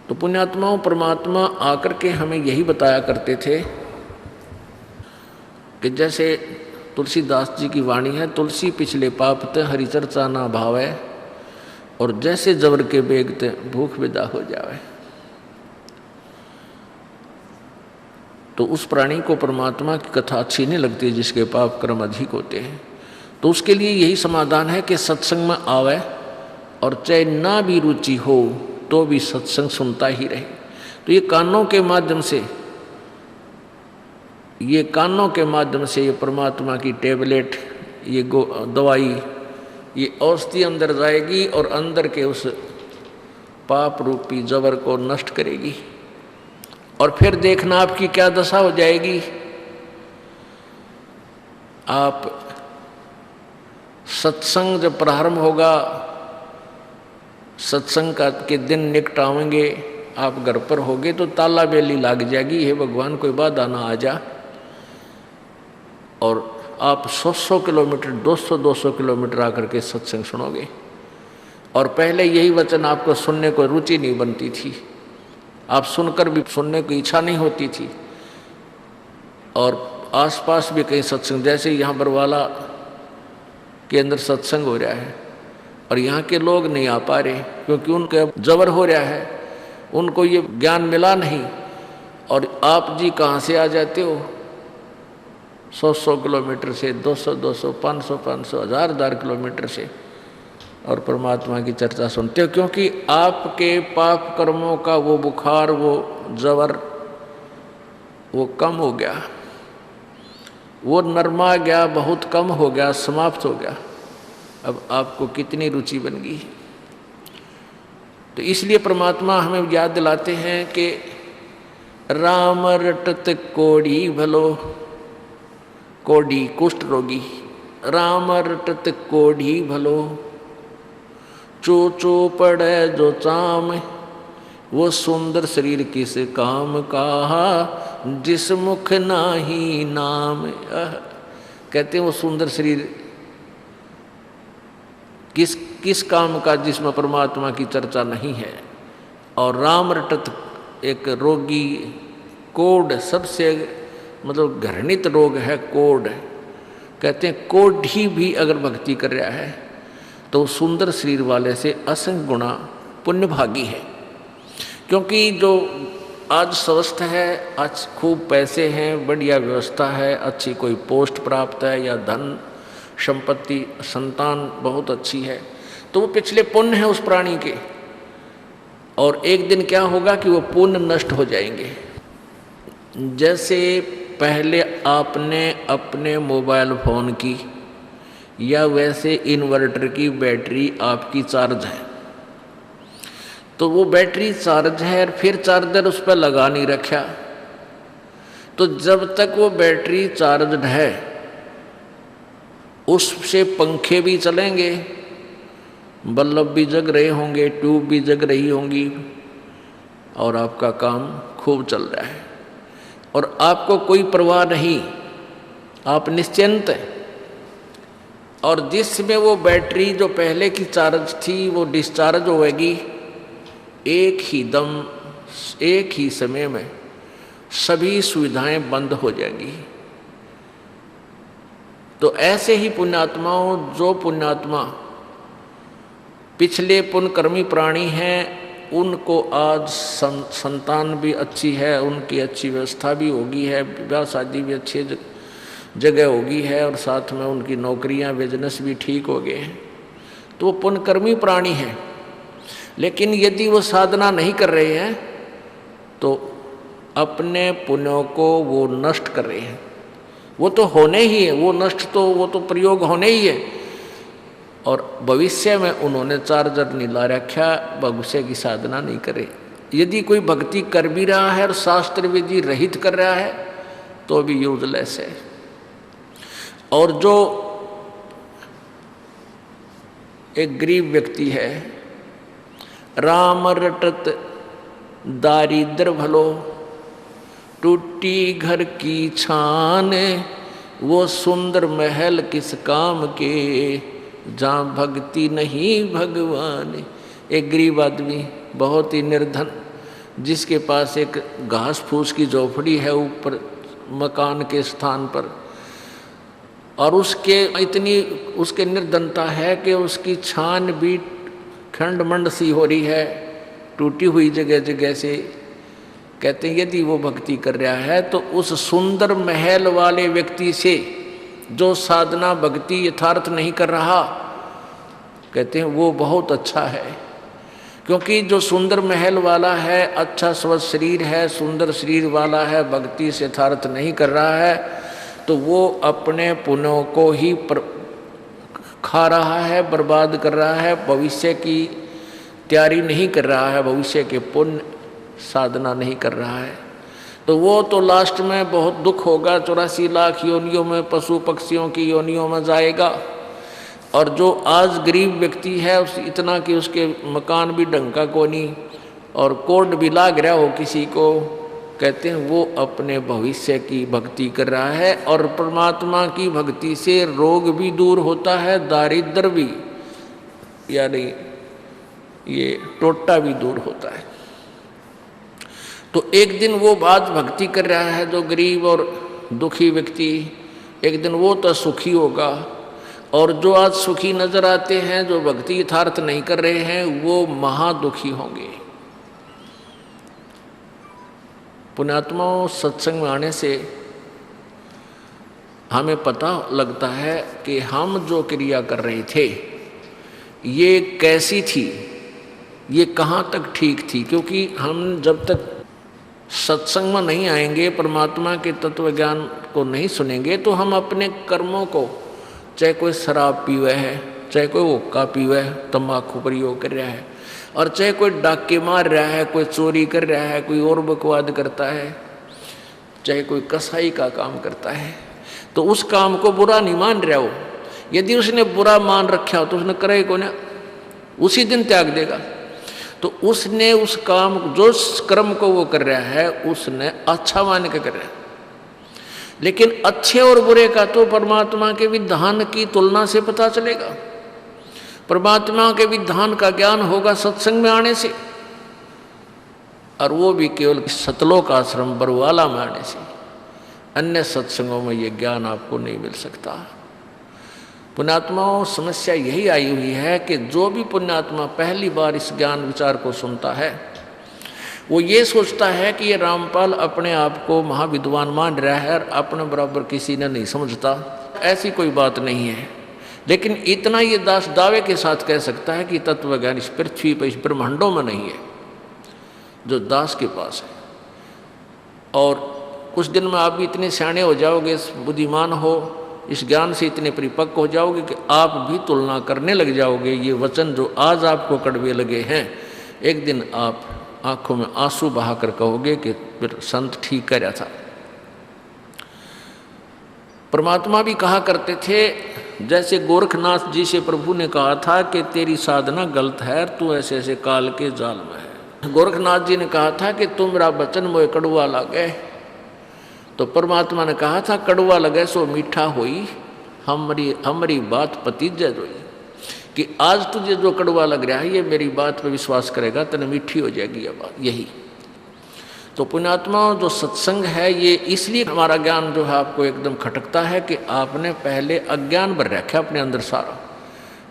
तो पुण्यात्माओं, परमात्मा आकर के हमें यही बताया करते थे कि जैसे तुलसीदास जी की वाणी है, तुलसी पिछले पापते हरि चर्चा ना भावे, और जैसे जबर के बेगते भूख विदा हो जावे। तो उस प्राणी को परमात्मा की कथा अच्छी नहीं लगती जिसके पाप कर्म अधिक होते हैं। तो उसके लिए यही समाधान है कि सत्संग में आवे, और चाहे ना भी रुचि हो तो भी सत्संग सुनता ही रहे। तो ये कानों के माध्यम से, ये परमात्मा की टेबलेट, ये दवाई, ये औषधि अंदर जाएगी और अंदर के उस पाप रूपी जबर को नष्ट करेगी। और फिर देखना आपकी क्या दशा हो जाएगी। आप सत्संग जब प्रारंभ होगा, सत्संग का के दिन निकटावेंगे, आप घर पर होगे तो ताला बेली लग जाएगी, हे भगवान कोई बाधा ना आ जा। और आप 100 किलोमीटर 200 किलोमीटर आकर के सत्संग सुनोगे। और पहले यही वचन आपको सुनने को रुचि नहीं बनती थी, आप सुनकर भी सुनने की इच्छा नहीं होती थी। और आसपास भी कहीं सत्संग, जैसे यहाँ बरवाला के अंदर सत्संग हो रहा है और यहाँ के लोग नहीं आ पा रहे क्योंकि उनके जबर हो रहा है, उनको ये ज्ञान मिला नहीं। और आप जी कहाँ से आ जाते हो? 100 किलोमीटर से, 200 500 1000 किलोमीटर से, और परमात्मा की चर्चा सुनते हो, क्योंकि आपके पाप कर्मों का वो बुखार, वो जबर, वो कम हो गया, वो नरमा गया, बहुत कम हो गया, समाप्त हो गया। अब आपको कितनी रुचि बन गई। तो इसलिए परमात्मा हमें याद दिलाते हैं कि राम रटत कोढ़ी भलो, कोढ़ी कुष्ठ रोगी, राम रटत कोढ़ी भलो, चो पड़े जो चाम, वो सुंदर शरीर किस काम का, जिस मुख नाही नाम। कहते हैं वो सुंदर शरीर किस काम का जिसमें परमात्मा की चर्चा नहीं है। और राम रटत एक रोगी, कोढ़ सबसे मतलब घृणित रोग है कोढ़। कहते हैं कोढ़ी भी अगर भक्ति कर रहा है तो सुंदर शरीर वाले से असंख्य गुणा पुण्यभागी है। क्योंकि जो आज स्वस्थ है, आज खूब पैसे हैं, बढ़िया व्यवस्था है, अच्छी कोई पोस्ट प्राप्त है या धन संपत्ति, संतान बहुत अच्छी है, तो वो पिछले पुण्य है उस प्राणी के। और एक दिन क्या होगा कि वो पुण्य नष्ट हो जाएंगे। जैसे पहले आपने अपने मोबाइल फ़ोन की या वैसे इन्वर्टर की बैटरी आपकी चार्ज है, तो वो बैटरी चार्ज है और फिर चार्जर उस पर लगा नहीं रखा, तो जब तक वो बैटरी चार्ज है उससे पंखे भी चलेंगे, बल्ब भी जग रहे होंगे, ट्यूब भी जग रही होंगी और आपका काम खूब चल रहा है और आपको कोई परवाह नहीं, आप निश्चिंत हैं। और जिसमें वो बैटरी जो पहले की चार्ज थी वो डिस्चार्ज होएगी, एक ही दम एक ही समय में सभी सुविधाएं बंद हो जाएंगी। तो ऐसे ही पुण्यात्माओं, जो पुण्यात्मा पिछले पुण्यकर्मी प्राणी हैं उनको आज संतान भी अच्छी है, उनकी अच्छी व्यवस्था भी होगी है, विवाह शादी भी अच्छी जगह होगी है और साथ में उनकी नौकरियां बिजनेस भी ठीक हो गए हैं, तो वो पुण्यकर्मी प्राणी हैं। लेकिन यदि वो साधना नहीं कर रहे हैं तो अपने पुण्यों को वो नष्ट कर रहे हैं। वो तो होने ही है, वो नष्ट तो वो तो प्रयोग होने ही है। और भविष्य में उन्होंने चार्जर नहीं ला रखा, भविष्य की साधना नहीं करे। यदि कोई भक्ति कर भी रहा है और शास्त्र विधि रहित कर रहा है तो भी यूजलेस है। और जो एक गरीब व्यक्ति है, राम रटत दारिद्र भलो, टूटी घर की छान, वो सुंदर महल किस काम के, जहाँ भक्ति नहीं भगवान। एक गरीब आदमी बहुत ही निर्धन, जिसके पास एक घास फूस की झोपड़ी है ऊपर मकान के स्थान पर, और उसके निर्धनता है कि उसकी छान भी खंडमंड सी हो रही है, टूटी हुई जगह जगह से। कहते हैं यदि वो भक्ति कर रहा है तो उस सुंदर महल वाले व्यक्ति से जो साधना भक्ति यथार्थ नहीं कर रहा, कहते हैं वो बहुत अच्छा है। क्योंकि जो सुंदर महल वाला है, अच्छा स्वस्थ शरीर है, सुंदर शरीर वाला है, भक्ति से यथार्थ नहीं कर रहा है, तो वो अपने पुण्यों को ही खा रहा है, बर्बाद कर रहा है, भविष्य की तैयारी नहीं कर रहा है, भविष्य के पुण्य साधना नहीं कर रहा है। तो वो तो लास्ट में बहुत दुख होगा, 84 लाख योनियों में पशु पक्षियों की योनियों में जाएगा। और जो आज गरीब व्यक्ति है उस इतना कि उसके मकान भी ढंग का को नहीं और कोर्ट भी लाग रहा हो किसी को, कहते हैं वो अपने भविष्य की भक्ति कर रहा है। और परमात्मा की भक्ति से रोग भी दूर होता है, दारिद्र भी, यानी ये टोटा भी दूर होता है। तो एक दिन वो बात भक्ति कर रहा है जो गरीब और दुखी व्यक्ति, एक दिन वो तो सुखी होगा। और जो आज सुखी नजर आते हैं, जो भक्ति यथार्थ नहीं कर रहे हैं, वो महादुखी होंगे। पुण्यात्माओं, सत्संग में आने से हमें पता लगता है कि हम जो क्रिया कर रहे थे ये कैसी थी, ये कहाँ तक ठीक थी। क्योंकि हम जब तक सत्संग में नहीं आएंगे, परमात्मा के तत्व ज्ञान को नहीं सुनेंगे, तो हम अपने कर्मों को, चाहे कोई शराब पीवे है, चाहे कोई हुक्का पीवे है, तम्बाकू प्रयोग कर रहा है, और चाहे कोई डाके मार रहा है, कोई चोरी कर रहा है, कोई और बकवाद करता है, चाहे कोई कसाई का काम करता है, तो उस काम को बुरा नहीं मान रहा हो। यदि उसने बुरा मान रखा हो तो उसने करे को ना, उसी दिन त्याग देगा। तो उसने उस काम, जो कर्म को वो कर रहा है, उसने अच्छा मान के कर रहा है। लेकिन अच्छे और बुरे का तो परमात्मा के विधान की तुलना से पता चलेगा। परमात्मा के विधान का ज्ञान होगा सत्संग में आने से, और वो भी केवल सतलोक आश्रम बरवाला में आने से। अन्य सत्संगों में ये ज्ञान आपको नहीं मिल सकता। पुण्यात्माओं, समस्या यही आई हुई है कि जो भी पुण्यात्मा पहली बार इस ज्ञान विचार को सुनता है, वो ये सोचता है कि ये रामपाल अपने आप को महाविद्वान मान रहा है और अपने बराबर किसी ने नहीं समझता। ऐसी कोई बात नहीं है। लेकिन इतना ये दास दावे के साथ कह सकता है कि तत्व ज्ञान इस पृथ्वी पर, इस ब्रह्मांडों में नहीं है, जो दास के पास है। और कुछ दिन में आप भी इतने सियाणे हो जाओगे, बुद्धिमान हो, इस ज्ञान से इतने परिपक्व हो जाओगे कि आप भी तुलना करने लग जाओगे। ये वचन जो आज आपको कड़वे लगे हैं, एक दिन आप आंखों में आंसू बहाकर कहोगे कि फिर संत ठीक कह रहा था। परमात्मा भी कहा करते थे, जैसे गोरखनाथ जी से प्रभु ने कहा था कि तेरी साधना गलत है, तू ऐसे ऐसे काल के जाल में है। गोरखनाथ जी ने कहा था कि तुम मेरा वचन मोए कड़वा लगे, तो परमात्मा ने कहा था कड़वा लगे सो मीठा होई, हमारी बात पतिज जोई, कि आज तुझे जो कड़वा लग रहा है ये मेरी बात पर विश्वास करेगा तने मीठी हो जाएगी ये बात। यही तो पुण्यात्मा जो सत्संग है, ये इसलिए हमारा ज्ञान जो है आपको एकदम खटकता है कि आपने पहले अज्ञान भर रखा अपने अंदर सारा।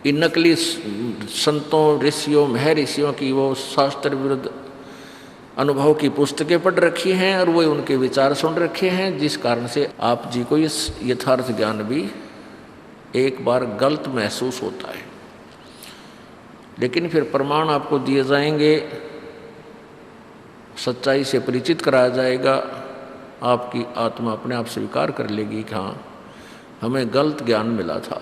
इन नकली संतों ऋषियों महर्षियों की वो शास्त्र विरुद्ध अनुभव की पुस्तकें पढ़ रखी हैं और वो उनके विचार सुन रखे हैं, जिस कारण से आप जी को इस यथार्थ ज्ञान भी एक बार गलत महसूस होता है। लेकिन फिर प्रमाण आपको दिए जाएंगे, सच्चाई से परिचित कराया जाएगा, आपकी आत्मा अपने आप स्वीकार कर लेगी कि हाँ हमें गलत ज्ञान मिला था।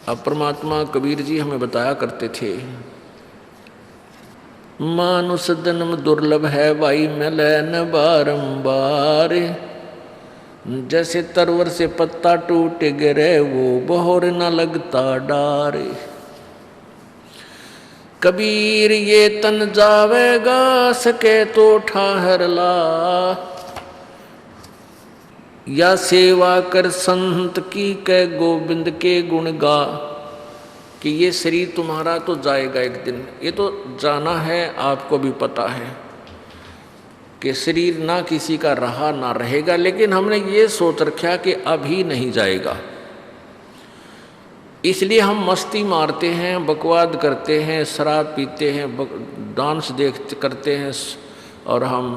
अब परमात्मा कबीर जी हमें बताया करते थे, मानुष जन्म दुर्लभ है भाई मिले न बारंबार, जैसे तरवर से पत्ता टूट गिरे वो बहोर न लगता डार। कबीर ये तन जावेगा सके तो ठाहर ला, या सेवा कर संत की कै गोविंद के गुण गा, कि ये शरीर तुम्हारा तो जाएगा एक दिन, ये तो जाना है, आपको भी पता है कि शरीर ना किसी का रहा ना रहेगा, लेकिन हमने ये सोच रखा कि अभी नहीं जाएगा, इसलिए हम मस्ती मारते हैं, बकवाद करते हैं, शराब पीते हैं, डांस करते हैं और हम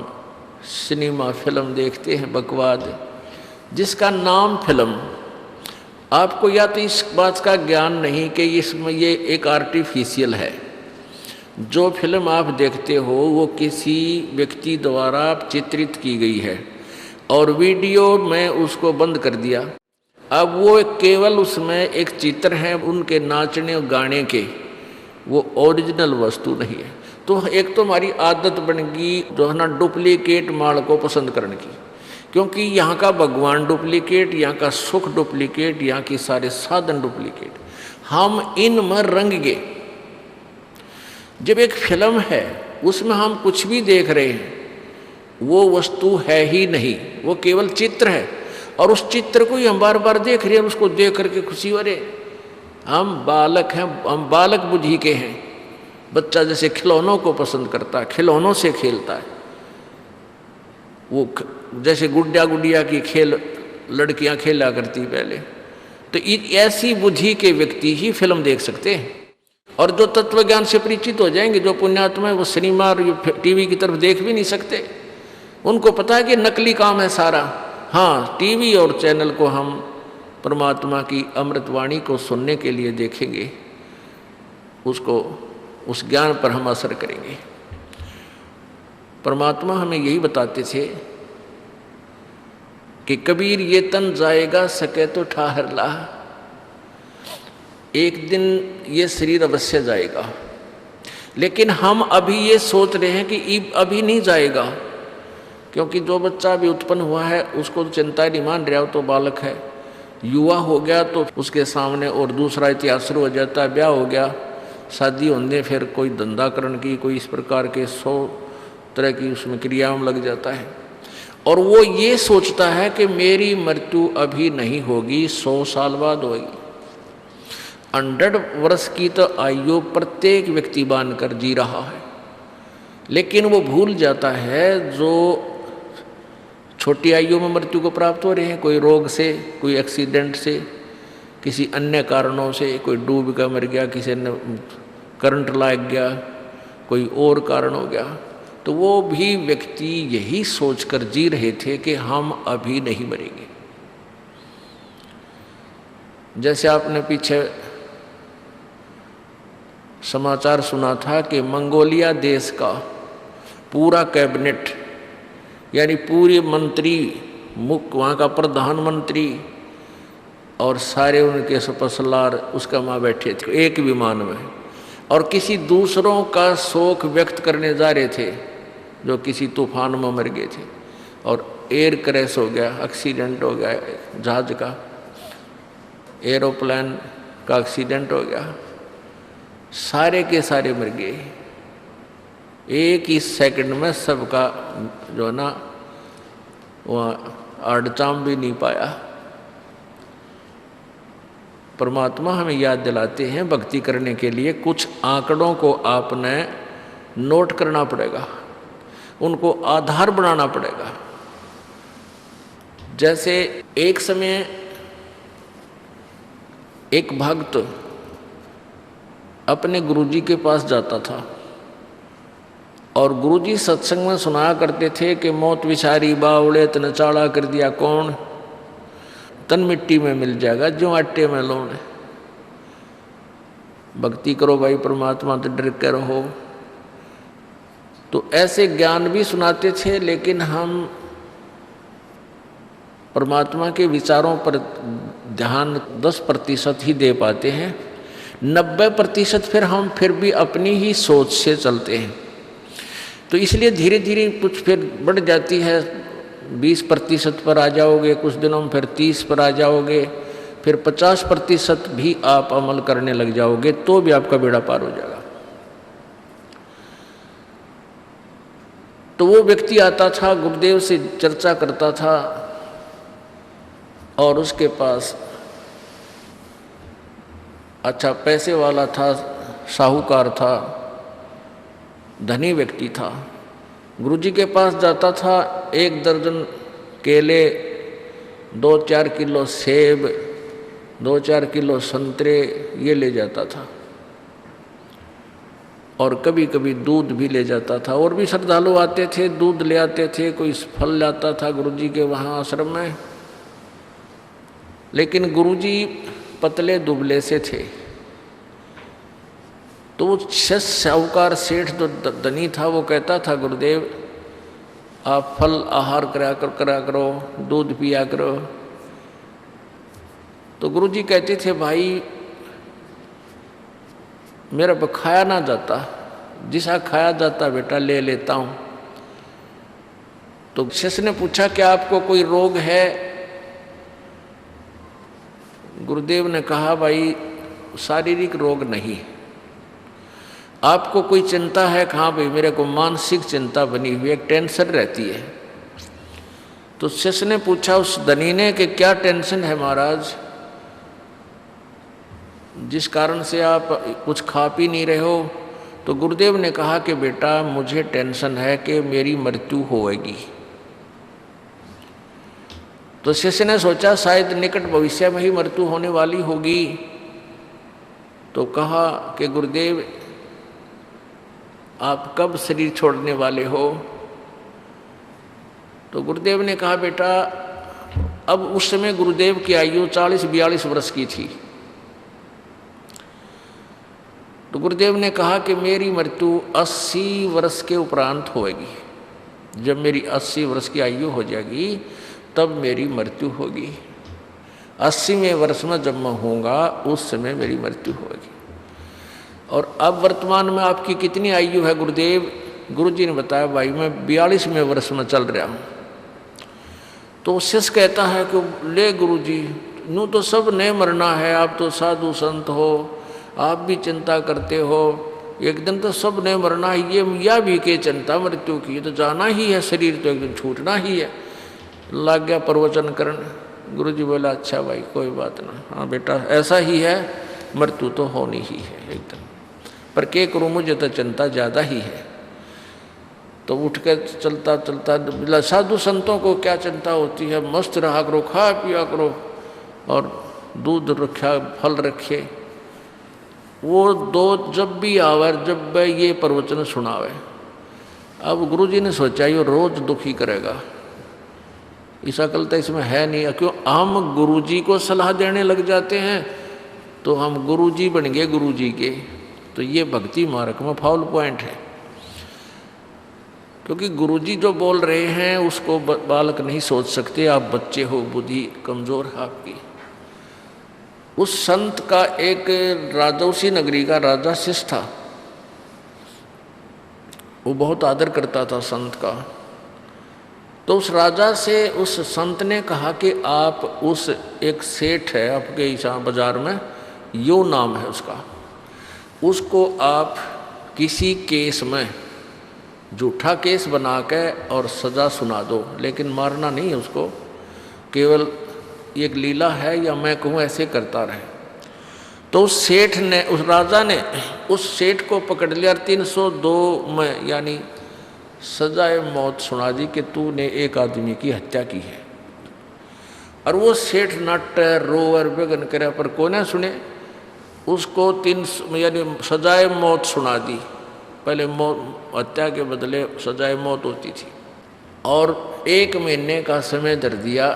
सिनेमा फिल्म देखते हैं, बकवाद जिसका नाम फिल्म। आपको या तो इस बात का ज्ञान नहीं कि इसमें ये एक आर्टिफिशियल है, जो फिल्म आप देखते हो वो किसी व्यक्ति द्वारा चित्रित की गई है और वीडियो में उसको बंद कर दिया। अब वो केवल उसमें एक चित्र है उनके नाचने और गाने के, वो ओरिजिनल वस्तु नहीं है। तो एक तो हमारी आदत बन गई जो है ना डुप्लीकेट माल को पसंद करने की, क्योंकि यहाँ का भगवान डुप्लीकेट, यहाँ का सुख डुप्लीकेट, यहाँ की सारे साधन डुप्लीकेट, हम इन में रंग गए। जब एक फिल्म है उसमें हम कुछ भी देख रहे हैं, वो वस्तु है ही नहीं, वो केवल चित्र है और उस चित्र को ही हम बार बार देख रहे हैं, उसको देख करके खुशी हो रहे। हम बालक हैं, हम बालक बुद्धि के हैं। बच्चा जैसे खिलौनों को पसंद करता है, खिलौनों से खेलता है, वो जैसे गुड्डा गुड़िया की खेल लड़कियां खेला करती पहले, तो ऐसी बुद्धि के व्यक्ति ही फिल्म देख सकते हैं। और जो तत्व ज्ञान से परिचित हो जाएंगे, जो पुण्यात्मा है, वो सिनेमा और टीवी की तरफ देख भी नहीं सकते। उनको पता है कि नकली काम है सारा। हाँ, टीवी और चैनल को हम परमात्मा की अमृतवाणी को सुनने के लिए देखेंगे, उसको उस ज्ञान पर हम असर करेंगे। परमात्मा हमें यही बताते थे कि कबीर ये तन जाएगा सके तो ठाहर ला, एक दिन ये शरीर अवश्य जाएगा। लेकिन हम अभी ये सोच रहे हैं कि अभी नहीं जाएगा, क्योंकि जो बच्चा अभी उत्पन्न हुआ है उसको तो चिंता नहीं मान रहा हो, तो बालक है। युवा हो गया तो उसके सामने और दूसरा इतिहास शुरू हो जाता है, ब्याह हो गया, शादी होने, फिर कोई धंधाकरण की, कोई इस प्रकार के 100 तरह की उसमें क्रियाओं लग जाता है। और वो ये सोचता है कि मेरी मृत्यु अभी नहीं होगी, 100 साल बाद होगी। 100 वर्ष की तो आयु प्रत्येक व्यक्ति बांधकर जी रहा है, लेकिन वो भूल जाता है जो छोटी आयु में मृत्यु को प्राप्त हो रहे हैं, कोई रोग से, कोई एक्सीडेंट से, किसी अन्य कारणों से, कोई डूब कर मर गया, किसी ने करंट लग गया, कोई और कारण हो गया, तो वो भी व्यक्ति यही सोचकर जी रहे थे कि हम अभी नहीं मरेंगे। जैसे आपने पीछे समाचार सुना था कि मंगोलिया देश का पूरा कैबिनेट, यानी पूरे मंत्री, मुख्य वहाँ का प्रधानमंत्री और सारे उनके सपसलार उसका वहाँ बैठे थे एक विमान में, और किसी दूसरों का शोक व्यक्त करने जा रहे थे जो किसी तूफान में मर गए थे और एयर क्रैश हो गया, एक्सीडेंट हो गया, जहाज का, एरोप्लेन का एक्सीडेंट हो गया, सारे के सारे मर गए। एक ही सेकंड में सबका जो है ना वहाँ आड़चाम भी नहीं पाया। परमात्मा हमें याद दिलाते हैं भक्ति करने के लिए कुछ आंकड़ों को आपने नोट करना पड़ेगा, उनको आधार बनाना पड़ेगा। जैसे एक समय एक भक्त अपने गुरुजी के पास जाता था और गुरुजी सत्संग में सुनाया करते थे कि मौत विचारी बावड़े तन चाड़ा कर दिया कौन, तन मिट्टी में मिल जाएगा जो आटे में लोन। भक्ति करो भाई परमात्मा तो डर के रहो। तो ऐसे ज्ञान भी सुनाते थे, लेकिन हम परमात्मा के विचारों पर ध्यान 10% ही दे पाते हैं। 90% फिर भी अपनी ही सोच से चलते हैं। तो इसलिए धीरे धीरे कुछ फिर बढ़ जाती है, 20% पर आ जाओगे, कुछ दिनों में फिर 30 पर आ जाओगे, फिर 50% भी आप अमल करने लग जाओगे तो भी आपका बेड़ा पार हो जाएगा। तो वो व्यक्ति आता था, गुरुदेव से चर्चा करता था और उसके पास अच्छा पैसे वाला था, साहूकार था, धनी व्यक्ति था। गुरुजी के पास जाता था, 1 दर्जन केले, 2-4 किलो सेब, 2-4 किलो संतरे ये ले जाता था और कभी कभी दूध भी ले जाता था। और भी श्रद्धालु आते थे, दूध ले आते थे, कोई फल लाता था गुरुजी के वहाँ आश्रम में। लेकिन गुरुजी पतले दुबले से थे, तो वो साहूकार सेठ जो धनी था वो कहता था गुरुदेव आप फल आहार करा करो, दूध पिया करो। तो गुरुजी कहते थे भाई मेरा पे खाया ना जाता, जिसा खाया जाता बेटा ले लेता हूँ। तो शिष्य ने पूछा क्या आपको कोई रोग है? गुरुदेव ने कहा भाई शारीरिक रोग नहीं। आपको कोई चिंता है? कहाँ भाई मेरे को मानसिक चिंता बनी हुई, एक टेंशन रहती है। तो शिष्य ने पूछा उस धनी ने कि क्या टेंशन है महाराज, जिस कारण से आप कुछ खा पी नहीं रहे हो? तो गुरुदेव ने कहा कि बेटा मुझे टेंशन है कि मेरी मृत्यु होएगी। तो शिष्य ने सोचा शायद निकट भविष्य में ही मृत्यु होने वाली होगी। तो कहा कि गुरुदेव आप कब शरीर छोड़ने वाले हो? तो गुरुदेव ने कहा बेटा अब उस समय गुरुदेव की आयु 40-42 वर्ष की थी। तो गुरुदेव ने कहा कि मेरी मृत्यु 80 वर्ष के उपरांत होएगी। जब मेरी 80 वर्ष की आयु हो जाएगी तब मेरी मृत्यु होगी। 80वें वर्ष में जब मैं होऊंगा उस समय मेरी मृत्यु होगी। और अब वर्तमान में आपकी कितनी आयु है गुरुदेव? गुरुजी ने बताया भाई मैं 42वें वर्ष में चल रहा हूँ। तो शिष्य कहता है कि ले गुरुजी नू तो सब ने मरना है, आप तो साधु संत हो, आप भी चिंता करते हो, एक दिन तो सब ने मरना है, ये या भी के चिंता मृत्यु की, तो जाना ही है, शरीर तो एक दिन छूटना ही है। लग गया प्रवचन करने। गुरुजी बोला अच्छा भाई कोई बात ना, हाँ बेटा ऐसा ही है, मृत्यु तो होनी ही है एक दिन, पर क्या करूँ मुझे तो चिंता ज़्यादा ही है। तो उठ के चलता चलता साधु संतों को क्या चिंता होती है, मस्त रहा करो, खा पिया करो और दूध रखा फल रखे। वो दो जब भी आवे, जब ये प्रवचन सुनावे। अब गुरुजी ने सोचा ये रोज दुखी करेगा, इस अकल तो इसमें है नहीं। क्यों हम गुरुजी को सलाह देने लग जाते हैं तो हम गुरुजी बन गए गुरुजी के। तो ये भक्ति मार्ग में फाउल पॉइंट है, क्योंकि गुरुजी जो बोल रहे हैं उसको बालक नहीं सोच सकते। आप बच्चे हो, बुद्धि कमज़ोर है आपकी। उस संत का एक राजौसी नगरी का राजा शिष्य था, वो बहुत आदर करता था संत का। तो उस राजा से उस संत ने कहा कि आप उस एक सेठ है आपके यहाँ बाजार में, यो नाम है उसका, उसको आप किसी केस में झूठा केस बना के और सज़ा सुना दो, लेकिन मारना नहीं है उसको, केवल एक लीला है या मैं कहूँ ऐसे करता रहे। तो उस सेठ ने, उस राजा ने उस सेठ को पकड़ लिया, 302 में यानी सजाए मौत सुना दी कि तूने एक आदमी की हत्या की है। और वो सेठ नट रोवर बेगन करे पर कोने सुने, उसको 300 यानी सजाए मौत सुना दी। पहले मौत, हत्या के बदले सजाए मौत होती थी। और 1 महीने का समय धर दिया,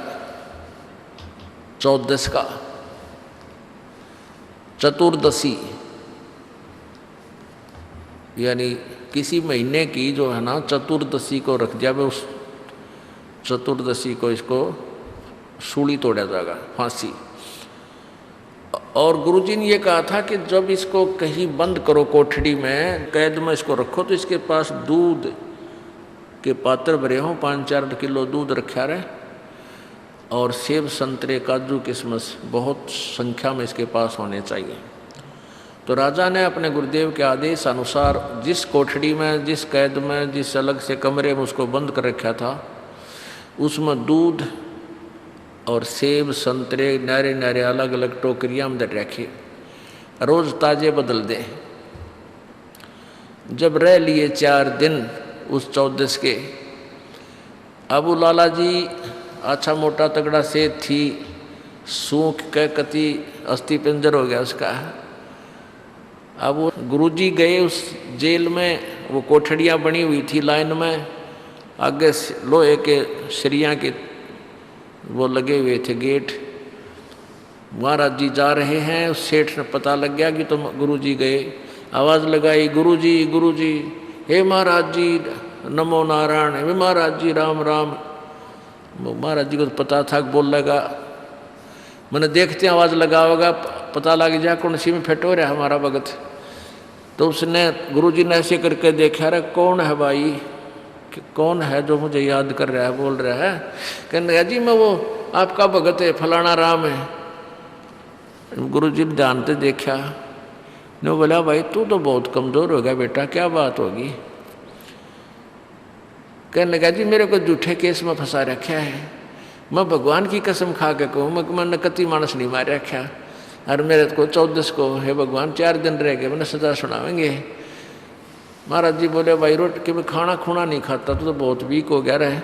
14 का, चतुर्दशी यानी किसी महीने की जो है ना चतुर्दशी को रख दिया। उस चतुर्दशी को इसको सूली तोड़ा जाएगा, फांसी। और गुरुजी ने ये कहा था कि जब इसको कहीं बंद करो कोठड़ी में, कैद में इसको रखो, तो इसके पास दूध के पात्र भरे हों, 5-4 किलो दूध रखा रहे, और सेब संतरे काजू किशमिश बहुत संख्या में इसके पास होने चाहिए। तो राजा ने अपने गुरुदेव के आदेश अनुसार जिस कोठड़ी में, जिस कैद में, जिस अलग से कमरे में उसको बंद कर रखा था, उसमें दूध और सेब संतरे नारे नारे अलग अलग टोकरियाँ में धर रखे, रोज़ ताजे बदल दे। जब रह लिए 4 दिन उस 14 के, अबू लाला जी अच्छा मोटा तगड़ा सेठ थी, सूख के कति अस्थि पिंजर हो गया उसका। अब वो गुरुजी गए उस जेल में, वो कोठड़ियाँ बनी हुई थी लाइन में, आगे लोहे के सरिया के वो लगे हुए थे गेट। महाराज जी जा रहे हैं, उस सेठ ने पता लग गया कि तुम गुरुजी गए, आवाज़ लगाई, गुरुजी गुरुजी, हे महाराज जी नमो नारायण, हे महाराज जी राम राम। महाराज जी को तो पता था कि बोल लगा, मैंने देखते आवाज़ लगा होगा, पता लग जाए कौन सी में फिट हो रहा है हमारा भगत। तो उसने, गुरुजी ने ऐसे करके देखा, अरे कौन है भाई, कि कौन है जो मुझे याद कर रहा है, बोल रहा है। कहने लगा जी मैं वो आपका भगत है, फलाना राम है। गुरुजी ने ध्यान से देखा, ने बोला भाई तू तो बहुत कमज़ोर हो गया बेटा, क्या बात होगी। कहने लगा जी मेरे को झूठे केस में फंसा रखा है, मैं भगवान की कसम खा के कहूँ मैंने कति मानस नहीं मार रखा, और मेरे को 14 को हे भगवान 4 दिन रह गए, मैंने सजा सुनावेंगे। महाराज जी बोले भाई रोट कि मैं खाना खूना नहीं खाता, तो बहुत वीक हो गया रहे,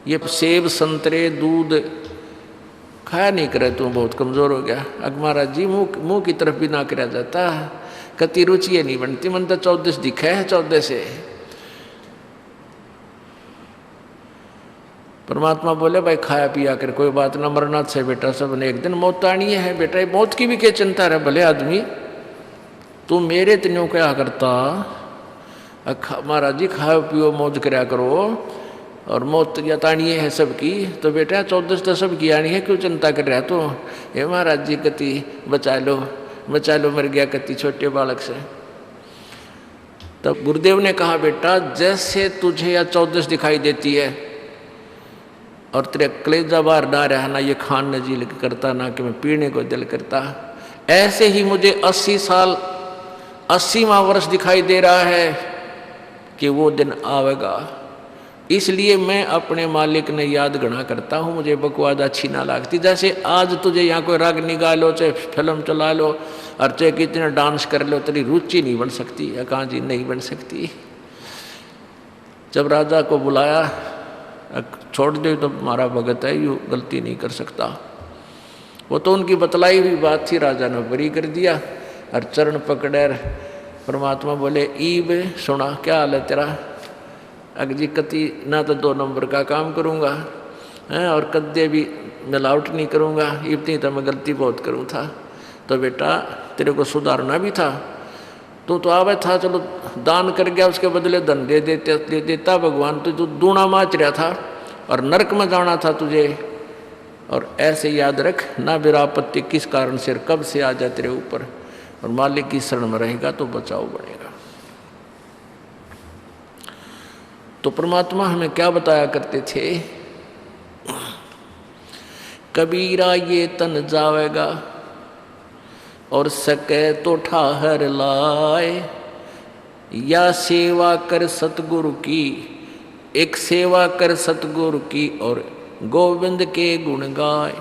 ये सेब संतरे दूध खाया नहीं करे, तू बहुत कमज़ोर हो गया। अब महाराज जी मुँह की तरफ भी ना करा जाता, कति रुचि है नहीं बनती, मन तो 14 दिखा है 14 से। परमात्मा बोले भाई खाया पिया कर कोई बात ना, मरना से बेटा सब ने एक दिन मौत आनी है बेटा, मौत की भी क्या चिंता रहे भले आदमी, तू मेरे तन्यों क्या करता। महाराज जी खाओ पियो मौज करया करो, और मौत या तानी है सबकी, तो बेटा 14 तो सबकी आनी है, क्यों चिंता कर रहा तो। हे महाराज जी कति बचा लो मर गया कति छोटे बालक से। तब गुरुदेव ने कहा बेटा जैसे तुझे या 14 दिखाई देती है और तेरे कलेजा बाहर ना रहना, ये खाने दिल करता ना कि मैं पीने को दिल करता, ऐसे ही मुझे 80 साल 80वां वर्ष दिखाई दे रहा है कि वो दिन आवेगा। इसलिए मैं अपने मालिक ने याद गणा करता हूँ, मुझे बकवाद अच्छी ना लगती। जैसे आज तुझे यहाँ कोई राग निकाल लो, चाहे फिल्म चला लो और चाहे कितने डांस कर लो, तेरी रुचि नहीं बन सकती, या कहाँ जी नहीं बन सकती। जब राजा को बुलाया, छोड़ दे तो हमारा भगत है, यू गलती नहीं कर सकता। वो तो उनकी बतलाई हुई बात थी, राजा ने बरी कर दिया और चरण पकड़े। परमात्मा बोले ईब सुना क्या हाल है तेरा, अगजी कति ना तो 2 नंबर का काम करूँगा हैं, और कद्दे भी मिलावट नहीं करूँगा, इतनी तो मैं गलती बहुत करूँ था। तो बेटा तेरे को सुधारना भी था, तो आवे था, चलो दान कर गया, उसके बदले धन दे देता भगवान, तो तू दूना माच रहा था और नरक में जाना था तुझे, और ऐसे याद रख, ना विरापत्ति किस कारण से कब से आ जाए तेरे ऊपर, और मालिक की शरण में रहेगा तो बचाव बनेगा। तो परमात्मा हमें क्या बताया करते थे, कबीरा ये तन जावेगा और सके तो ठाहर लाए, या सेवा कर सतगुरु की, एक सेवा कर सतगुरु की और गोविंद के गुण गाए।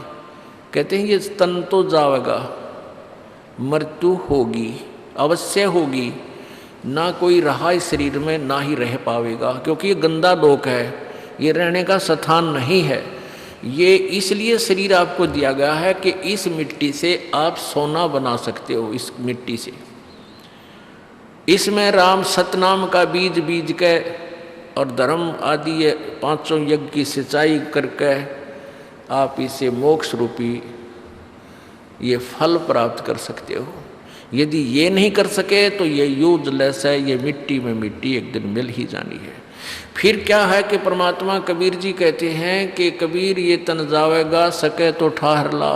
कहते हैं ये तन तो जावेगा, मृत्यु होगी, अवश्य होगी, ना कोई रहा इस शरीर में ना ही रह पावेगा, क्योंकि ये गंदा लोक है, ये रहने का स्थान नहीं है। ये इसलिए शरीर आपको दिया गया है कि इस मिट्टी से आप सोना बना सकते हो, इस मिट्टी से। इसमें राम सतनाम का बीज बीज के और धर्म आदि ये पांचों यज्ञ की सिंचाई करके आप इसे मोक्ष रूपी ये फल प्राप्त कर सकते हो। यदि ये नहीं कर सके तो ये यूजलेस है, ये मिट्टी में मिट्टी एक दिन मिल ही जानी है। फिर क्या है कि परमात्मा कबीर जी कहते हैं कि कबीर ये तन जावेगा, सके तो ठाहर ला।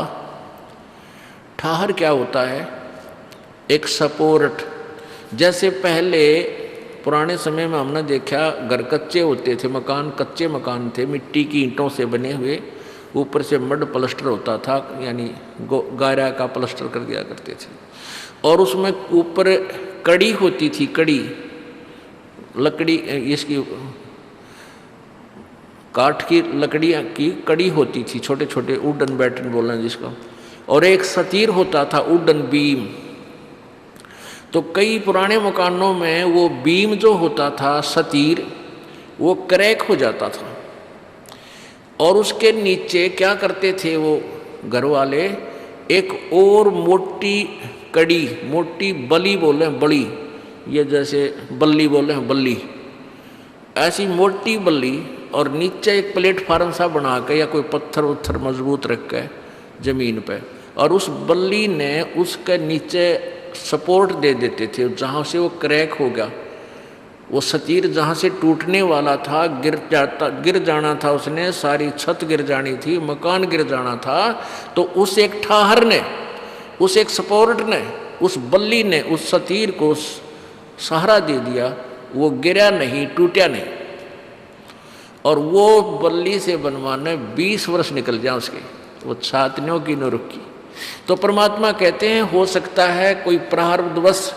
ठाहर क्या होता है, एक सपोर्ट। जैसे पहले पुराने समय में हमने देखा घर कच्चे होते थे, मकान कच्चे मकान थे, मिट्टी की ईंटों से बने हुए, ऊपर से मड प्लास्टर होता था, यानी गारा का प्लास्टर कर दिया करते थे, और उसमें ऊपर कड़ी होती थी, कड़ी लकड़ी, इसकी काठ की लकड़ियाँ की कड़ी होती थी, छोटे छोटे वुडन बैटन बोल रहे हैं जिसको, और एक सतीर होता था वुडन बीम। तो कई पुराने मकानों में वो बीम जो होता था सतीर, वो क्रैक हो जाता था, और उसके नीचे क्या करते थे वो घर वाले, एक और मोटी कड़ी, मोटी बली बोले हैं, बड़ी, ये जैसे बल्ली बोले हैं, बल्ली, ऐसी मोटी बल्ली, और नीचे एक प्लेटफार्म सा बना के या कोई पत्थर उत्थर मजबूत रख के जमीन पे, और उस बल्ली ने उसके नीचे सपोर्ट दे देते थे। जहाँ से वो क्रैक हो गया, वो सतीर जहाँ से टूटने वाला था, गिर जाना था, उसने सारी छत गिर जानी थी, मकान गिर जाना था, तो उस एक ठाहर ने, उस एक सपोर्ट ने, उस बल्ली ने उस सतीर को सहारा दे दिया, वो गिरा नहीं, टूटा नहीं। और वो बल्ली से बनवाने 20 वर्ष निकल जाए उसके, वो छातनियों की न रुकी। तो परमात्मा कहते हैं हो सकता है कोई प्रारब्धवश,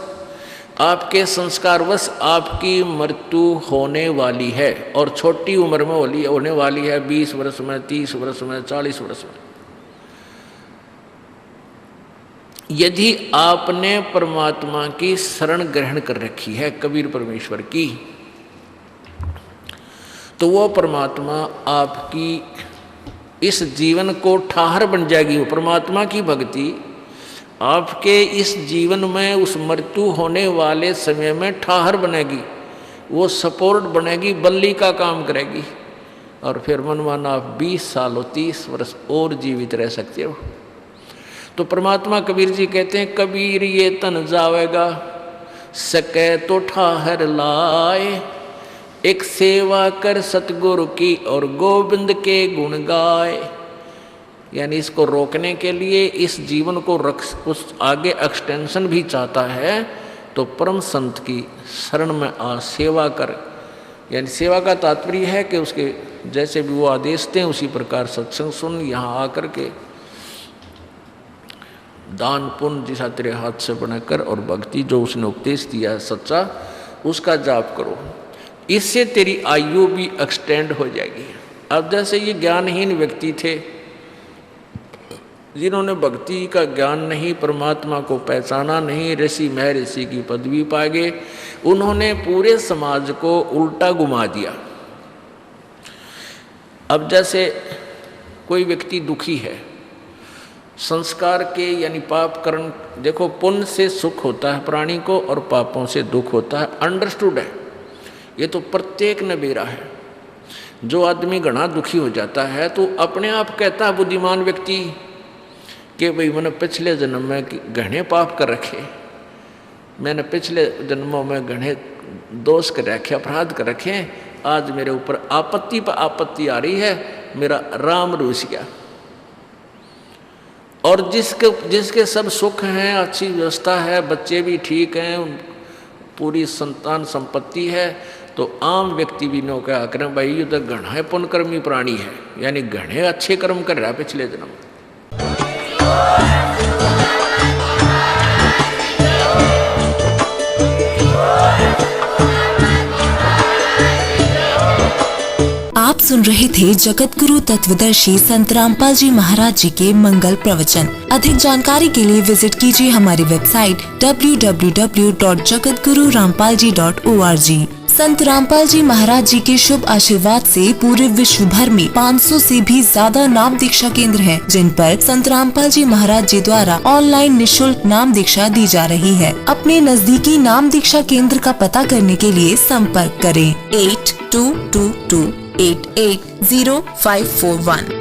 आपके संस्कारवश आपकी मृत्यु होने वाली है, और छोटी उम्र में होने वाली है, 20 वर्ष में, 30 वर्ष में, 40 वर्ष में। यदि आपने परमात्मा की शरण ग्रहण कर रखी है, कबीर परमेश्वर की, तो वो परमात्मा आपकी इस जीवन को ठाहर बन जाएगी। वो परमात्मा की भक्ति आपके इस जीवन में उस मृत्यु होने वाले समय में ठाहर बनेगी, वो सपोर्ट बनेगी, बल्ली का काम करेगी, और फिर मनमाना आप 20 साल 30 वर्ष और जीवित रह सकते हो। तो परमात्मा कबीर जी कहते हैं, कबीर ये तन जावेगा, सके तो ठाहर लाए, एक सेवा कर सतगुरु की और गोविंद के गुण गाए। यानी इसको रोकने के लिए, इस जीवन को उस आगे एक्सटेंशन भी चाहता है, तो परम संत की शरण में आ सेवा कर। यानी सेवा का तात्पर्य है कि उसके जैसे भी वो आदेश दें उसी प्रकार सत्संग सुन, यहाँ आकर के दान पुण्य जिसा तेरे हाथ से बनाकर, और भक्ति जो उसने उपदेश दिया है सच्चा, उसका जाप करो। इससे तेरी आयु भी एक्सटेंड हो जाएगी। अब जैसे ये ज्ञानहीन व्यक्ति थे, जिन्होंने भक्ति का ज्ञान नहीं, परमात्मा को पहचाना नहीं, ऋषि महर्षि की पदवी पा गए, उन्होंने पूरे समाज को उल्टा घुमा दिया। अब जैसे कोई व्यक्ति दुखी है, संस्कार के यानी पाप कर्म, देखो पुण्य से सुख होता है प्राणी को और पापों से दुख होता है, अंडरस्टूड है, ये तो प्रत्येक ने बेरा है। जो आदमी घना दुखी हो जाता है तो अपने आप कहता है बुद्धिमान व्यक्ति कि भाई मैंने पिछले जन्म में घने पाप कर रखे, मैंने पिछले जन्मों में घने दोष कर रखे, अपराध कर रखे, आज मेरे ऊपर आपत्ति पर आपत्ति आ रही है, मेरा राम रूस गया। और जिसके सब सुख हैं, अच्छी व्यवस्था है, बच्चे भी ठीक हैं, पूरी संतान संपत्ति है, तो आम व्यक्ति भी नो क्या करें भाई, ये तो घना पुण्यकर्मी प्राणी है, यानी घने अच्छे कर्म कर रहा है पिछले जन्म। आप सुन रहे थे जगत गुरु तत्वदर्शी संत रामपाल जी महाराज जी के मंगल प्रवचन। अधिक जानकारी के लिए विजिट कीजिए हमारी वेबसाइट www.jagatgururampalji.org। संत रामपाल जी महाराज जी के शुभ आशीर्वाद से पूरे विश्व भर में 500 से भी ज्यादा नाम दीक्षा केंद्र हैं, जिन पर संत रामपाल जी महाराज जी द्वारा ऑनलाइन निशुल्क नाम दीक्षा दी जा रही है। अपने नजदीकी नाम दीक्षा केंद्र का पता करने के लिए संपर्क करें 8222880541।